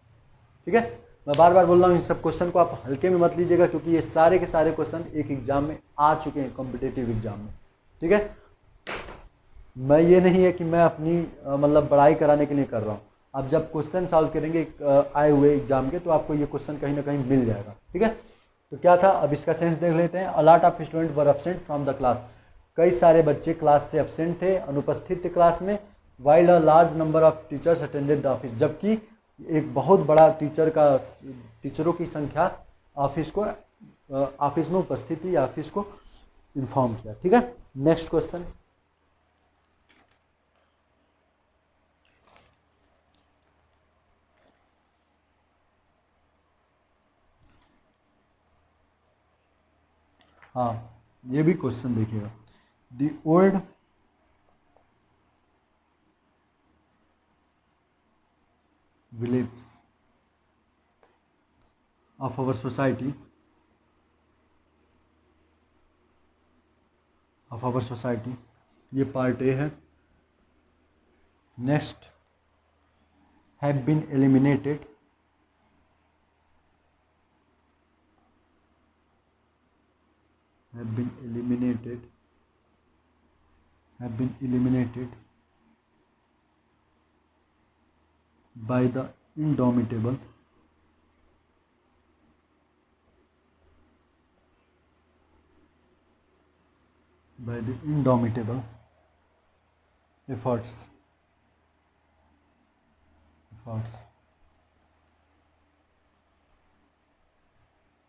S1: ठीक है, मैं बार बार बोल रहा हूँ, इन सब क्वेश्चन को आप हल्के में मत लीजिएगा, क्योंकि ये सारे के सारे क्वेश्चन एक एग्जाम में आ चुके हैं, कॉम्पिटेटिव एग्जाम में। ठीक है, मैं ये नहीं है कि मैं अपनी मतलब बड़ाई कराने के लिए कर रहा हूँ। आप जब क्वेश्चन सॉल्व करेंगे आए हुए एग्जाम के, तो आपको ये क्वेश्चन कहीं ना कहीं मिल जाएगा। ठीक है, तो क्या था, अब इसका सेंस देख लेते हैं। A lot of student were absent from the class, कई सारे बच्चे क्लास से एब्सेंट थे, अनुपस्थित थे क्लास में। While a large number of teachers attended the office, जबकि एक बहुत बड़ा टीचरों की संख्या ऑफिस में उपस्थित थी, ऑफिस को इन्फॉर्म किया। ठीक है, नेक्स्ट क्वेश्चन। हाँ, ये भी क्वेश्चन देखिएगा। The old village of our society ये पार्ट ए है। Next, have been eliminated, have been eliminated by the indomitable efforts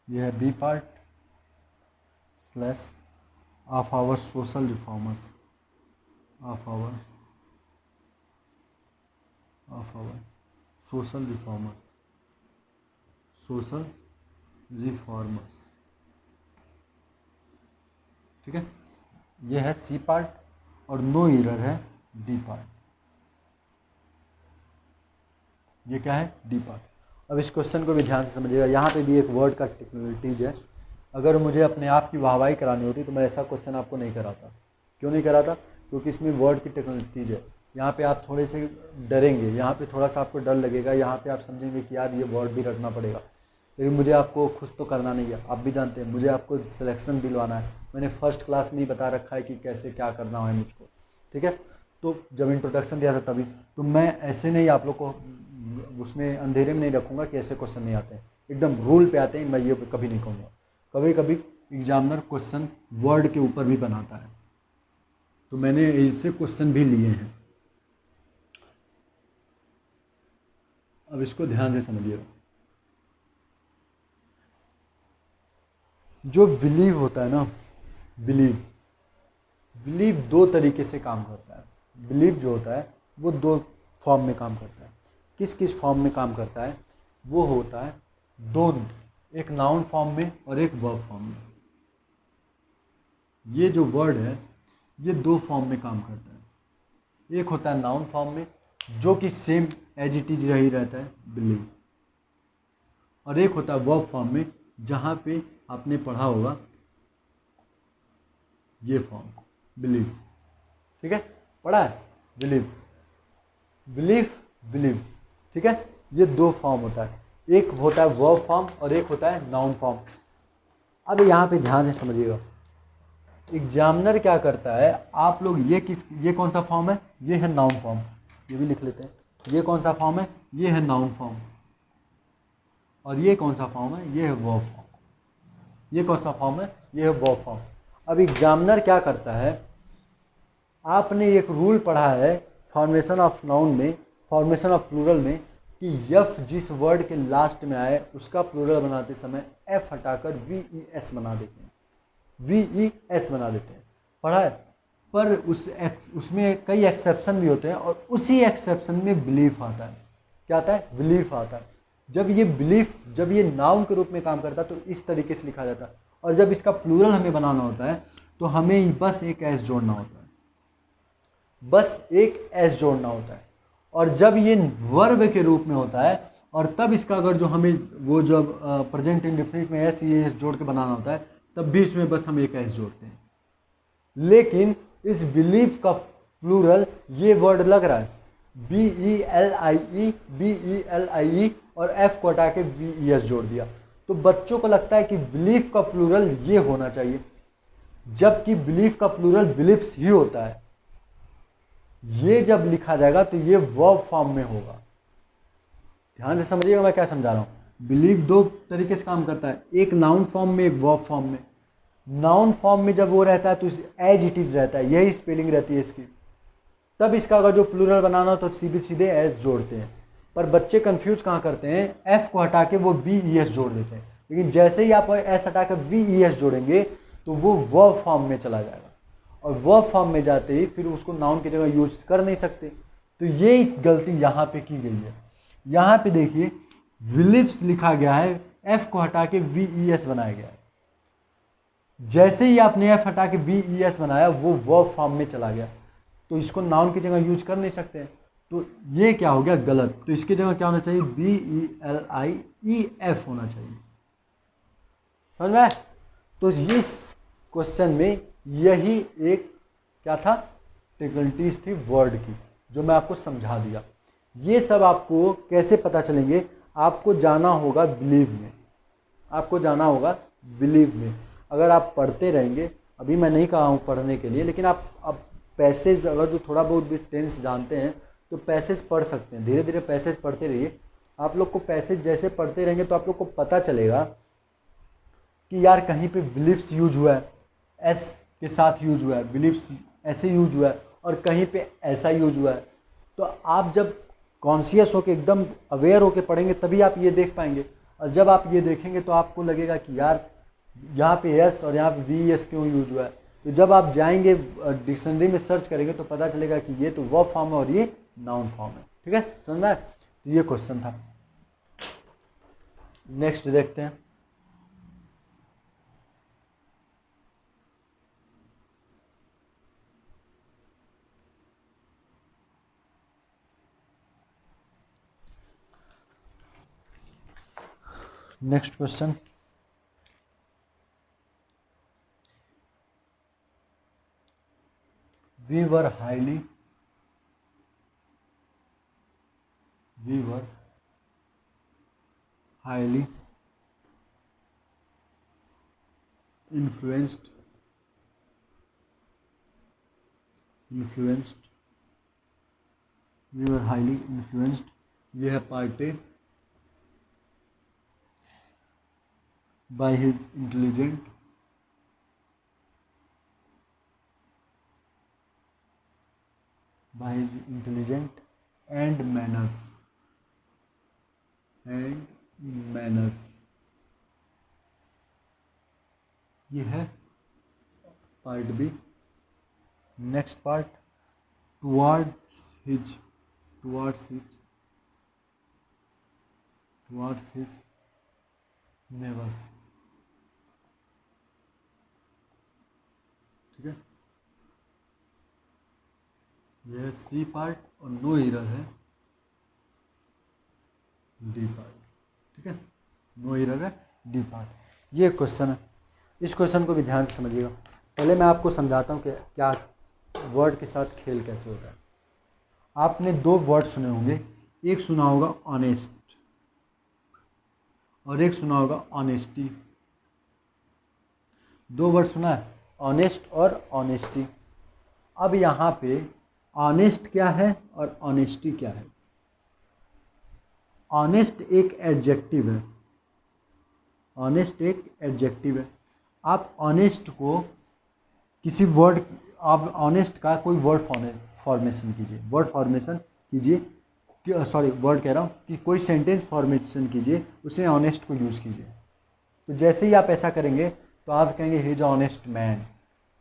S1: ये है B part, slash of our social reformers, of our social reformers। ठीक है, ये है सी पार्ट, और नो एरर है डी पार्ट। ये क्या है, डी पार्ट। अब इस क्वेश्चन को भी ध्यान से समझिएगा, यहाँ पे भी एक वर्ड का टेक्निकलिटीज है। अगर मुझे अपने आप की वाहवाही करानी होती तो मैं ऐसा क्वेश्चन आपको नहीं कराता। क्यों नहीं कराता, क्योंकि इसमें वर्ड की टेक्निकलिटीज है। यहाँ पे आप थोड़े से डरेंगे, यहाँ पे थोड़ा सा आपको डर लगेगा, यहाँ पे आप समझेंगे कि यार ये वर्ड भी रखना पड़ेगा। लेकिन मुझे आपको खुश तो करना नहीं है, आप भी जानते हैं, मुझे आपको सिलेक्शन दिलवाना है। मैंने फर्स्ट क्लास में ही बता रखा है कि कैसे क्या करना है मुझको। ठीक है, तो जब इंट्रोडक्शन दिया था तभी, तो मैं ऐसे नहीं आप लोग को उसमें अंधेरे में नहीं रखूँगा कि ऐसे क्वेश्चन नहीं आते हैं, एकदम रूल पे आते हैं। मैं ये कभी नहीं कहूँगा। कभी कभी एग्जामिनर क्वेश्चन वर्ड के ऊपर भी बनाता है, तो मैंने ऐसे क्वेश्चन भी लिए हैं। अब इसको ध्यान से समझिएगा। जो बिलीव होता है ना, बिलीव दो तरीके से काम करता है। बिलीव जो होता है वो दो फॉर्म में काम करता है। किस किस फॉर्म में काम करता है, वो होता है दोनों, एक नाउन फॉर्म में और एक वर्ब फॉर्म में। ये जो वर्ड है ये दो फॉर्म में काम करता है। एक होता है नाउन फॉर्म में, जो कि सेम एज इट इज रही रहता है, बिलीव। और एक होता है वर्ब फॉर्म में, जहाँ पे आपने पढ़ा होगा ये फॉर्म, बिलीव। ठीक है, पढ़ा है, बिलीव। ठीक है, ये दो फॉर्म होता है, एक होता है वर्ब फॉर्म और एक होता है नाउन फॉर्म। अब यहाँ पे ध्यान से समझिएगा, एग्जामिनर क्या करता है, आप लोग ये कौन सा फॉर्म है, ये है नाउन फॉर्म, ये भी लिख लेते हैं। ये कौन सा फॉर्म है, ये है नाउन फॉर्म। और ये कौन सा फॉर्म है, ये है वर्ब फॉर्म। ये कौन सा फॉर्म है, ये है वर्ब फॉर्म। अब एग्जामिनर क्या करता है, आपने एक रूल पढ़ा है फॉर्मेशन ऑफ नाउन में, फॉर्मेशन ऑफ प्लूरल में, कि एफ जिस वर्ड के लास्ट में आए उसका प्लूरल बनाते समय एफ हटाकर VES बना देते हैं, VES बना देते हैं, पढ़ा है। पर उसमें कई एक्सेप्शन भी होते हैं, और उसी एक्सेप्शन में बिलीफ आता है। क्या आता है, बिलीफ आता है। जब ये नाउन के रूप में काम करता है तो इस तरीके से लिखा जाता है, और जब इसका प्लूरल हमें बनाना होता है तो हमें बस एक एस जोड़ना होता है, बस एक एस जोड़ना होता है। और जब ये वर्ब के रूप में होता है, और तब इसका अगर जो हमें वो जब प्रेजेंट इंडेफिनिट में एस जोड़ के बनाना होता है, तब भी इसमें बस हम एक एस जोड़ते हैं। लेकिन इस बिलीव का प्लूरल ये वर्ड लग रहा है, BELIE, और एफ को हटा के वी ई एस जोड़ दिया। तो बच्चों को लगता है कि बिलीफ का प्लूरल ये होना चाहिए, जबकि बिलीफ का प्लूरल बिलीफ्स ही होता है। ये जब लिखा जाएगा तो ये वर्ब फॉर्म में होगा। ध्यान से समझिएगा मैं क्या समझा रहा हूं। बिलीव दो तरीके से काम करता है, एक नाउन फॉर्म में, एक वर्ब फॉर्म में। नाउन फॉर्म में जब वो रहता है तो एज इट इज रहता है, यही स्पेलिंग रहती है इसकी। तब इसका अगर जो प्लूरल बनाना हो तो सीधे एस जोड़ते हैं। पर बच्चे कंफ्यूज कहाँ करते हैं, एफ को हटा के वो वी ई एस जोड़ देते हैं। लेकिन जैसे ही आप एस हटा के वी ई एस जोड़ेंगे तो वो वर्ब फॉर्म में चला जाएगा, और वर्ब फॉर्म में जाते ही फिर उसको नाउन की जगह यूज कर नहीं सकते। तो ये गलती यहाँ पे की गई है। यहाँ पे देखिए बिलीव्स लिखा गया है, एफ को हटा के वी ई एस बनाया गया है। जैसे ही आपने एफ हटा के वी ई एस बनाया वो वर्ब फॉर्म में चला गया, तो इसको नाउन की जगह यूज कर नहीं सकते। तो ये क्या हो गया, गलत। तो इसकी जगह क्या होना चाहिए, B E L I E F होना चाहिए। समझ में? तो इस क्वेश्चन में यही एक क्या था, टेक्निकलिटीज थी वर्ड की, जो मैं आपको समझा दिया। ये सब आपको कैसे पता चलेंगे, आपको जाना होगा बिलीव में, आपको जाना होगा बिलीव में। अगर आप पढ़ते रहेंगे, अभी मैं नहीं कहा हूँ पढ़ने के लिए, लेकिन आप अब पैसेज अगर जो थोड़ा बहुत भी टेंस जानते हैं तो पैसेज पढ़ सकते हैं। धीरे धीरे पैसेज पढ़ते रहिए। आप लोग को पैसेज जैसे पढ़ते रहेंगे तो आप लोग को पता चलेगा कि यार कहीं पे बिलीव्स यूज हुआ है, एस के साथ यूज हुआ है, बिलीव्स ऐसे यूज हुआ है, और कहीं पे ऐसा यूज हुआ है। तो आप जब कॉन्शियस होकर एकदम अवेयर होकर पढ़ेंगे तभी आप ये देख पाएंगे। और जब आप ये देखेंगे तो आपको लगेगा कि यार यहाँ पे एस और यहाँ पे वी एस क्यों यूज हुआ है। तो जब आप जाएंगे डिक्शनरी में सर्च करेंगे तो पता चलेगा कि ये तो वर्ब फॉर्म है और ये नाउन फॉर्म है। ठीक है, समझ में? तो ये क्वेश्चन था। नेक्स्ट देखते हैं। Next question, we were highly influenced ये है part A by his intelligent and manners ये है part B. Next part, towards his neighbors। ठीक है, यह सी पार्ट और नो एरर है डी पार्ट। ठीक है, नो एरर है डी पार्ट। ये क्वेश्चन है, इस क्वेश्चन को भी ध्यान से समझिएगा। पहले मैं आपको समझाता हूँ कि क्या वर्ड के साथ खेल कैसे होता है। आपने दो वर्ड सुने होंगे, एक सुना होगा ऑनेस्ट और एक सुना होगा ऑनेस्टी। दो वर्ड सुना है, ऑनेस्ट और ऑनेस्टी। अब यहाँ पे ऑनेस्ट क्या है और ऑनेस्टी क्या है। ऑनेस्ट एक एडजेक्टिव है, ऑनेस्ट एक एडजेक्टिव है। आप ऑनेस्ट को किसी वर्ड, आप ऑनेस्ट का कोई वर्ड फॉर्मेशन कीजिए, वर्ड कह रहा हूँ कि कोई सेंटेंस फॉर्मेशन कीजिए, उसमें ऑनेस्ट को यूज़ कीजिए। तो जैसे ही आप ऐसा करेंगे तो आप कहेंगे he is a honest man,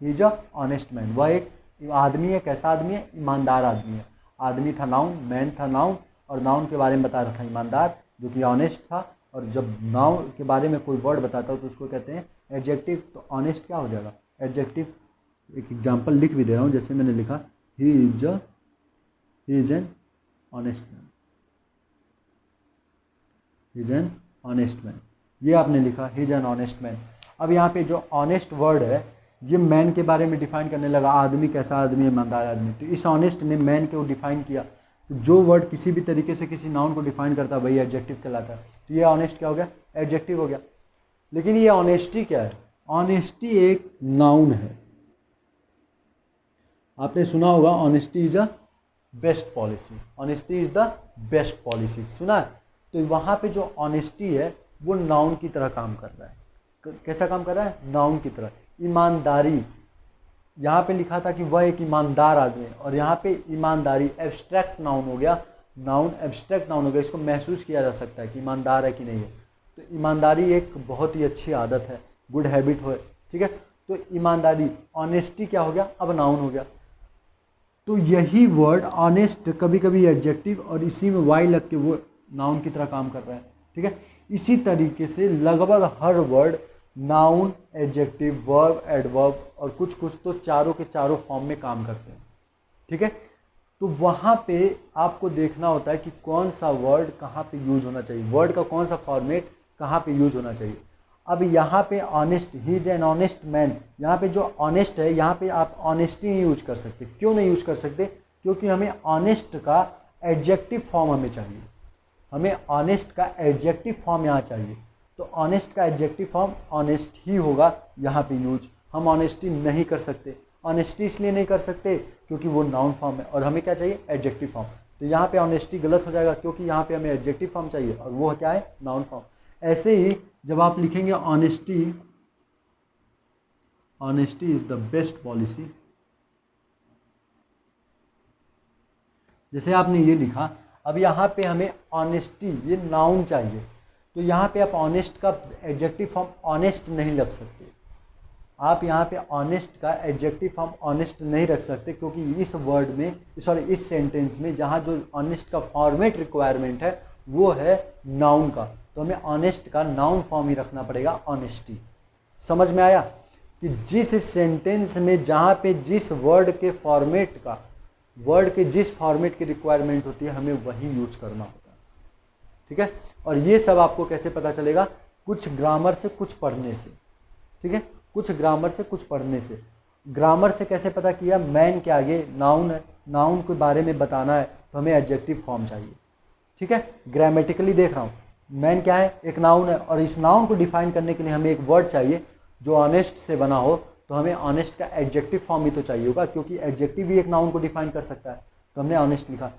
S1: he is a honest man. वह एक आदमी है, कैसा आदमी है, ईमानदार आदमी है। आदमी था नाउन, मैन था नाउन, और नाउन के बारे में बता रहा था ईमानदार, जो कि ऑनेस्ट था। और जब नाउन के बारे में कोई वर्ड बताता हो तो उसको कहते हैं एडजेक्टिव। तो ऑनेस्ट क्या हो जाएगा, एडजेक्टिव। एक एग्जांपल लिख भी दे रहा हूँ, जैसे मैंने लिखा he is an honest man, he is an honest man. ये आपने लिखा he is an honest man. अब यहाँ पे जो ऑनेस्ट वर्ड है ये मैन के बारे में डिफाइन करने लगा, आदमी कैसा आदमी है, ईमानदार आदमी। तो इस ऑनेस्ट ने मैन को डिफाइन किया। तो जो वर्ड किसी भी तरीके से किसी नाउन को डिफाइन करता है वही एडजेक्टिव कहलाता है। तो ये ऑनेस्ट क्या हो गया, एडजेक्टिव हो गया। लेकिन ये ऑनेस्टी क्या है, ऑनेस्टी एक नाउन है। आपने सुना होगा honesty is a best policy, honesty is the best policy, सुना है। तो वहाँ पे जो ऑनेस्टी है वो नाउन की तरह काम कर रहा है। कैसा काम कर रहा है, नाउन की तरह। ईमानदारी, यहाँ पे लिखा था कि वह एक ईमानदार आदमी है, और यहाँ पे ईमानदारी एब्स्ट्रैक्ट नाउन हो गया, नाउन एब्स्ट्रैक्ट नाउन हो गया। इसको महसूस किया जा सकता है कि ईमानदार है कि नहीं है। तो ईमानदारी एक बहुत ही अच्छी आदत है, गुड हैबिट हो, ठीक है। तो ईमानदारी, ऑनेस्टी क्या हो गया, अब नाउन हो गया। तो यही वर्ड ऑनेस्ट कभी कभी एडजेक्टिव और इसी में वाई लग के वो नाउन की तरह काम कर रहा है, ठीक है। इसी तरीके से लगभग हर word noun, adjective, verb, adverb और कुछ कुछ तो चारों के चारों फॉर्म में काम करते हैं, ठीक है। तो वहाँ पे आपको देखना होता है कि कौन सा वर्ड कहाँ पे यूज होना चाहिए, वर्ड का कौन सा फॉर्मेट कहाँ पे यूज होना चाहिए। अब यहाँ पे honest, he is an honest man, यहाँ पे जो ऑनेस्ट है यहाँ पे आप ऑनेस्टी नहीं यूज कर सकते। क्यों नहीं यूज कर सकते, क्योंकि हमें ऑनेस्ट का एडजेक्टिव फॉर्म हमें चाहिए, हमें ऑनेस्ट का एडजेक्टिव फॉर्म यहाँ चाहिए। तो ऑनेस्ट का एडजेक्टिव फॉर्म ऑनेस्ट ही होगा यहाँ पे यूज। हम ऑनेस्टी नहीं कर सकते, ऑनेस्टी इसलिए नहीं कर सकते क्योंकि वो नाउन फॉर्म है और हमें क्या चाहिए, एडजेक्टिव फॉर्म। तो यहाँ पे ऑनेस्टी गलत हो जाएगा क्योंकि यहाँ पे हमें एडजेक्टिव फॉर्म चाहिए और वो क्या है, नाउन फॉर्म। ऐसे ही जब आप लिखेंगे honesty, honesty is the best policy, जैसे आपने ये लिखा, अब यहाँ पे हमें ऑनेस्टी, ये नाउन चाहिए, तो यहाँ पे आप ऑनेस्ट का एडजेक्टिव फॉर्म ऑनेस्ट नहीं रख सकते। आप यहाँ पे ऑनेस्ट का एडजेक्टिव फॉर्म ऑनेस्ट नहीं रख सकते क्योंकि इस वर्ड में, सॉरी इस सेंटेंस में जहाँ जो ऑनेस्ट का फॉर्मेट रिक्वायरमेंट है वो है नाउन का, तो हमें ऑनेस्ट का नाउन फॉर्म ही रखना पड़ेगा, ऑनेस्टी। समझ में आया कि जिस सेंटेंस में जहाँ पे जिस वर्ड के फॉर्मेट का, वर्ड के जिस फॉर्मेट की रिक्वायरमेंट होती है हमें वही यूज करना होता है, ठीक है। और ये सब आपको कैसे पता चलेगा, कुछ ग्रामर से, कुछ पढ़ने से, ठीक है। कुछ ग्रामर से, कुछ पढ़ने से। ग्रामर से कैसे पता किया, मैन के आगे नाउन है, नाउन के बारे में बताना है तो हमें एडजेक्टिव फॉर्म चाहिए, ठीक है। ग्रामेटिकली देख रहा हूँ, मैन क्या है, एक नाउन है, और इस नाउन को डिफाइन करने के लिए हमें एक वर्ड चाहिए जो ऑनेस्ट से बना हो, तो हमें ऑनेस्ट का एडजेक्टिव फॉर्म ही तो चाहिए होगा क्योंकि एडजेक्टिव भी एक नाउन को डिफाइन कर सकता है। तो हमने ऑनेस्ट लिखा।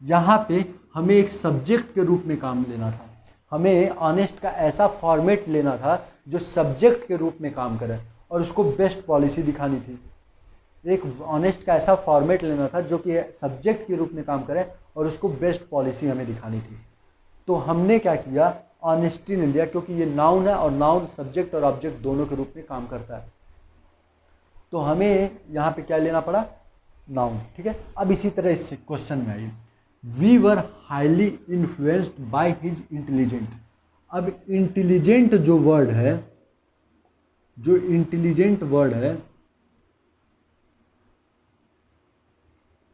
S1: यहाँ पे हमें एक सब्जेक्ट के रूप में काम लेना था, हमें ऑनेस्ट का ऐसा फॉर्मेट लेना था जो सब्जेक्ट के रूप में काम करे और उसको बेस्ट पॉलिसी दिखानी थी। एक ऑनेस्ट का ऐसा फॉर्मेट लेना था जो कि सब्जेक्ट के रूप में काम करे और उसको बेस्ट पॉलिसी हमें दिखानी थी। तो हमने क्या किया, ऑनेस्टी ने लिया क्योंकि ये नाउन है और नाउन सब्जेक्ट और ऑब्जेक्ट दोनों के रूप में काम करता है। तो हमें यहाँ पे क्या लेना पड़ा, नाउन, ठीक है। अब इसी तरह इस क्वेश्चन में आइए, we were highly influenced by his intelligent. अब इंटेलिजेंट जो वर्ड है, जो इंटेलिजेंट वर्ड है,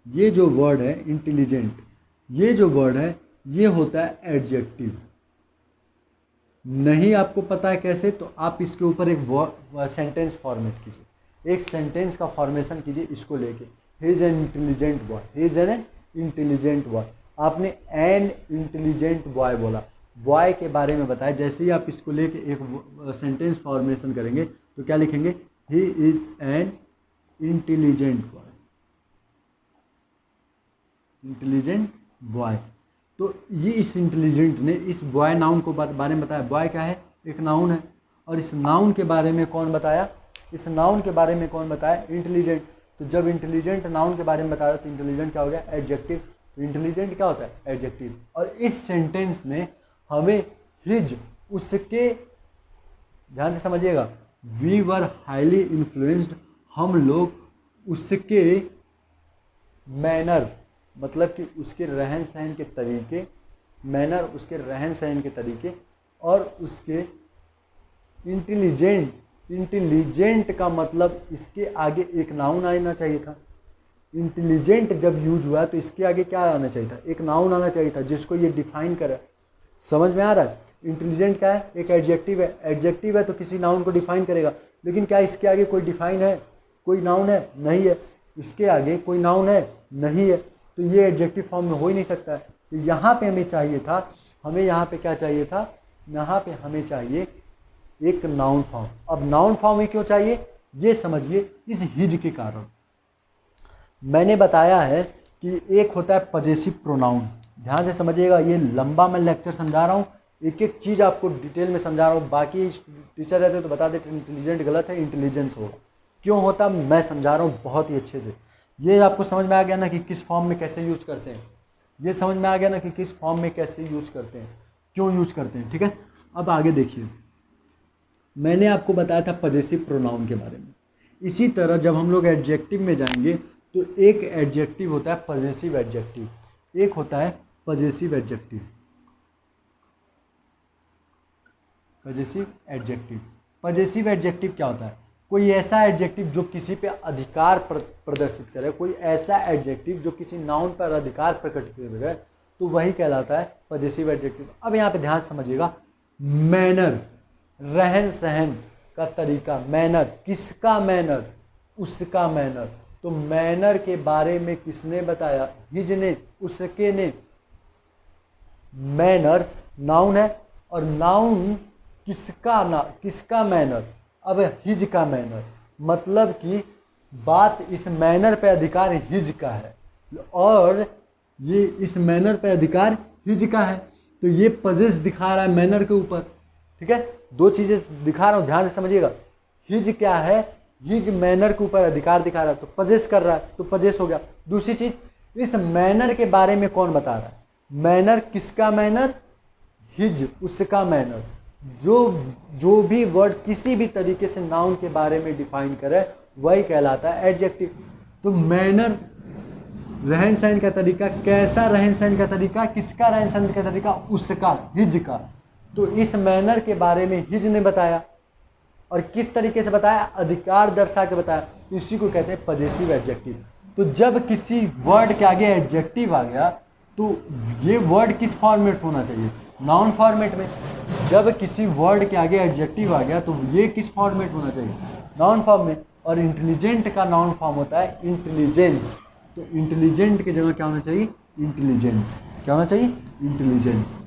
S1: ये जो वर्ड है इंटेलिजेंट, ये जो वर्ड है ये होता है एडजेक्टिव। नहीं आपको पता है कैसे, तो आप इसके ऊपर एक सेंटेंस फॉर्मेट कीजिए, एक सेंटेंस का फॉर्मेशन कीजिए इसको लेके, he is an intelligent boy, he is an intelligent boy. आपने एन इंटेलिजेंट बॉय बोला, बॉय के बारे में बताया। जैसे ही आप इसको लेके एक सेंटेंस फॉर्मेशन करेंगे तो क्या लिखेंगे, he is an intelligent boy, intelligent boy. तो ये इस इंटेलिजेंट ने इस बॉय नाउन को बारे में बताया। बॉय क्या है, एक नाउन है, और इस नाउन के बारे में कौन बताया, इस नाउन के बारे में कौन बताया, इंटेलिजेंट। तो जब इंटेलिजेंट नाउन के बारे में बताया तो इंटेलिजेंट क्या हो गया, एडजेक्टिव। तो इंटेलिजेंट क्या होता है, एडजेक्टिव। और इस सेंटेंस में हमें हिज, उसके, ध्यान से समझिएगा, वी वर हाईली इन्फ्लुएंस्ड, हम लोग उसके मैनर, मतलब कि उसके रहन सहन के तरीके, मैनर उसके रहन सहन के तरीके, और उसके इंटेलिजेंट, इंटेलिजेंट का मतलब इसके आगे एक नाउन आना चाहिए था। इंटेलिजेंट जब यूज हुआ तो इसके आगे क्या आना चाहिए था, एक नाउन आना चाहिए था जिसको ये डिफाइन करे। समझ में आ रहा है, इंटेलिजेंट क्या है, एक एडजेक्टिव है, एडजेक्टिव है तो किसी नाउन को डिफाइन करेगा, लेकिन क्या इसके आगे कोई डिफाइन है, कोई नाउन है, नहीं है। इसके आगे कोई नाउन है, नहीं है। तो ये एडजेक्टिव फॉर्म में हो ही नहीं सकता है। तो यहाँ पे हमें चाहिए था, हमें यहाँ पे क्या चाहिए था, यहाँ पे हमें चाहिए एक नाउन फॉर्म। अब नाउन फॉर्म ही क्यों चाहिए ये समझिए, इस हिज के कारण। मैंने बताया है कि एक होता है पजेसिव प्रोनाउन, ध्यान से समझिएगा, ये लंबा मैं लेक्चर समझा रहा हूँ, एक एक चीज़ आपको डिटेल में समझा रहा हूँ। बाकी टीचर रहते तो बता देते इंटेलिजेंट गलत है, इंटेलिजेंस होगा। क्यों होता मैं समझा रहा हूँ बहुत ही अच्छे से। ये आपको समझ में आ गया ना कि किस फॉर्म में कैसे यूज करते हैं, ये समझ में आ गया ना कि किस फॉर्म में कैसे यूज करते हैं, क्यों यूज करते हैं, ठीक है। अब आगे देखिए, मैंने आपको बताया था पजेसिव प्रोनाउन के बारे में। इसी तरह जब हम लोग एडजेक्टिव में जाएंगे तो एक एडजेक्टिव होता है पजेसिव एडजेक्टिव, एक होता है possessive adjective. Possessive adjective, possessive adjective क्या होता है, कोई ऐसा एडजेक्टिव जो किसी पे अधिकार प्रदर्शित करे, कोई ऐसा एडजेक्टिव जो किसी नाउन पर अधिकार प्रकट करे, तो वही कहलाता है पजेसिव एडजेक्टिव। अब यहाँ पे ध्यान समझिएगा, मैनर, रहन सहन का तरीका, मैनर, किसका मैनर, उसका मैनर। तो मैनर के बारे में किसने बताया, हिज ने, उसके ने। मैनर्स नाउन है और नाउन किसका मैनर, अब हिज का मैनर, मतलब कि बात इस मैनर पे अधिकार हिज का है और ये इस मैनर पे अधिकार हिज का है। तो ये पजेस दिखा रहा है मैनर के ऊपर, ठीक है। दो चीजें दिखा रहा हूं, ध्यान से समझिएगा। हिज क्या है, हिज मैनर के ऊपर अधिकार दिखा रहा है, तो पजेस कर रहा है, तो पजेस हो गया। दूसरी चीज, इस मैनर के बारे में कौन बता रहा है, मैनर, किसका मैनर, हिज, उसका मैनर। जो भी वर्ड किसी भी तरीके से नाउन के बारे में डिफाइन करे वही कहलाता है एडजेक्टिव। तो मैनर, रहन सहन का तरीका, कैसा रहन सहन का तरीका, किसका रहन सहन का तरीका, उसका, हिज का। तो इस मैनर के बारे में हिज ने बताया, और किस तरीके से बताया, अधिकार दर्शा के बताया, तो इसी को कहते हैं पजेसिव एडजेक्टिव। तो जब किसी वर्ड के आगे एडजेक्टिव आ गया तो ये वर्ड किस फॉर्मेट होना चाहिए, नाउन फॉर्मेट में। जब किसी वर्ड के आगे एडजेक्टिव आ गया तो ये किस फॉर्मेट होना चाहिए, नाउन फॉर्म में। और इंटेलिजेंट का नाउन फॉर्म होता है इंटेलिजेंस। तो इंटेलिजेंट की जगह क्या होना चाहिए, इंटेलिजेंस। क्या होना चाहिए, इंटेलिजेंस।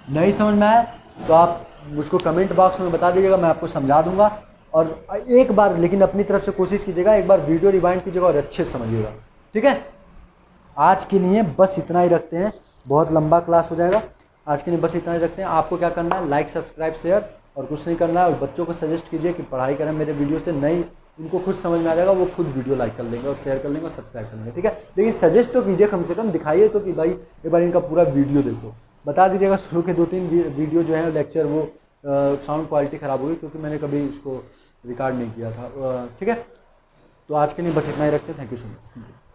S1: नहीं समझ में आया तो आप मुझको कमेंट बॉक्स में बता दीजिएगा, मैं आपको समझा दूंगा। और एक बार लेकिन अपनी तरफ से कोशिश कीजिएगा, एक बार वीडियो रिवाइंड कीजिएगा और अच्छे से समझिएगा, ठीक है। आज के लिए बस इतना ही रखते हैं, बहुत लंबा क्लास हो जाएगा। आज के लिए बस इतना ही रखते हैं। आपको क्या करना है, लाइक, सब्सक्राइब, शेयर, और कुछ नहीं करना है। और बच्चों को सजेस्ट कीजिए कि पढ़ाई करें मेरे वीडियो से, नहीं उनको खुद समझ में आ जाएगा, वो खुद वीडियो लाइक कर लेंगे और शेयर कर लेंगे और सब्सक्राइब कर लेंगे, ठीक है। लेकिन सजेस्ट तो कीजिए, कम से कम दिखाइए तो कि भाई एक बार इनका पूरा वीडियो देखो। बता दीजिएगा शुरू के 2-3 वीडियो जो है लेक्चर, वो साउंड क्वालिटी ख़राब होगी क्योंकि मैंने कभी उसको रिकॉर्ड नहीं किया था, ठीक है। तो आज के लिए बस इतना ही रखते हैं। Thank you so much.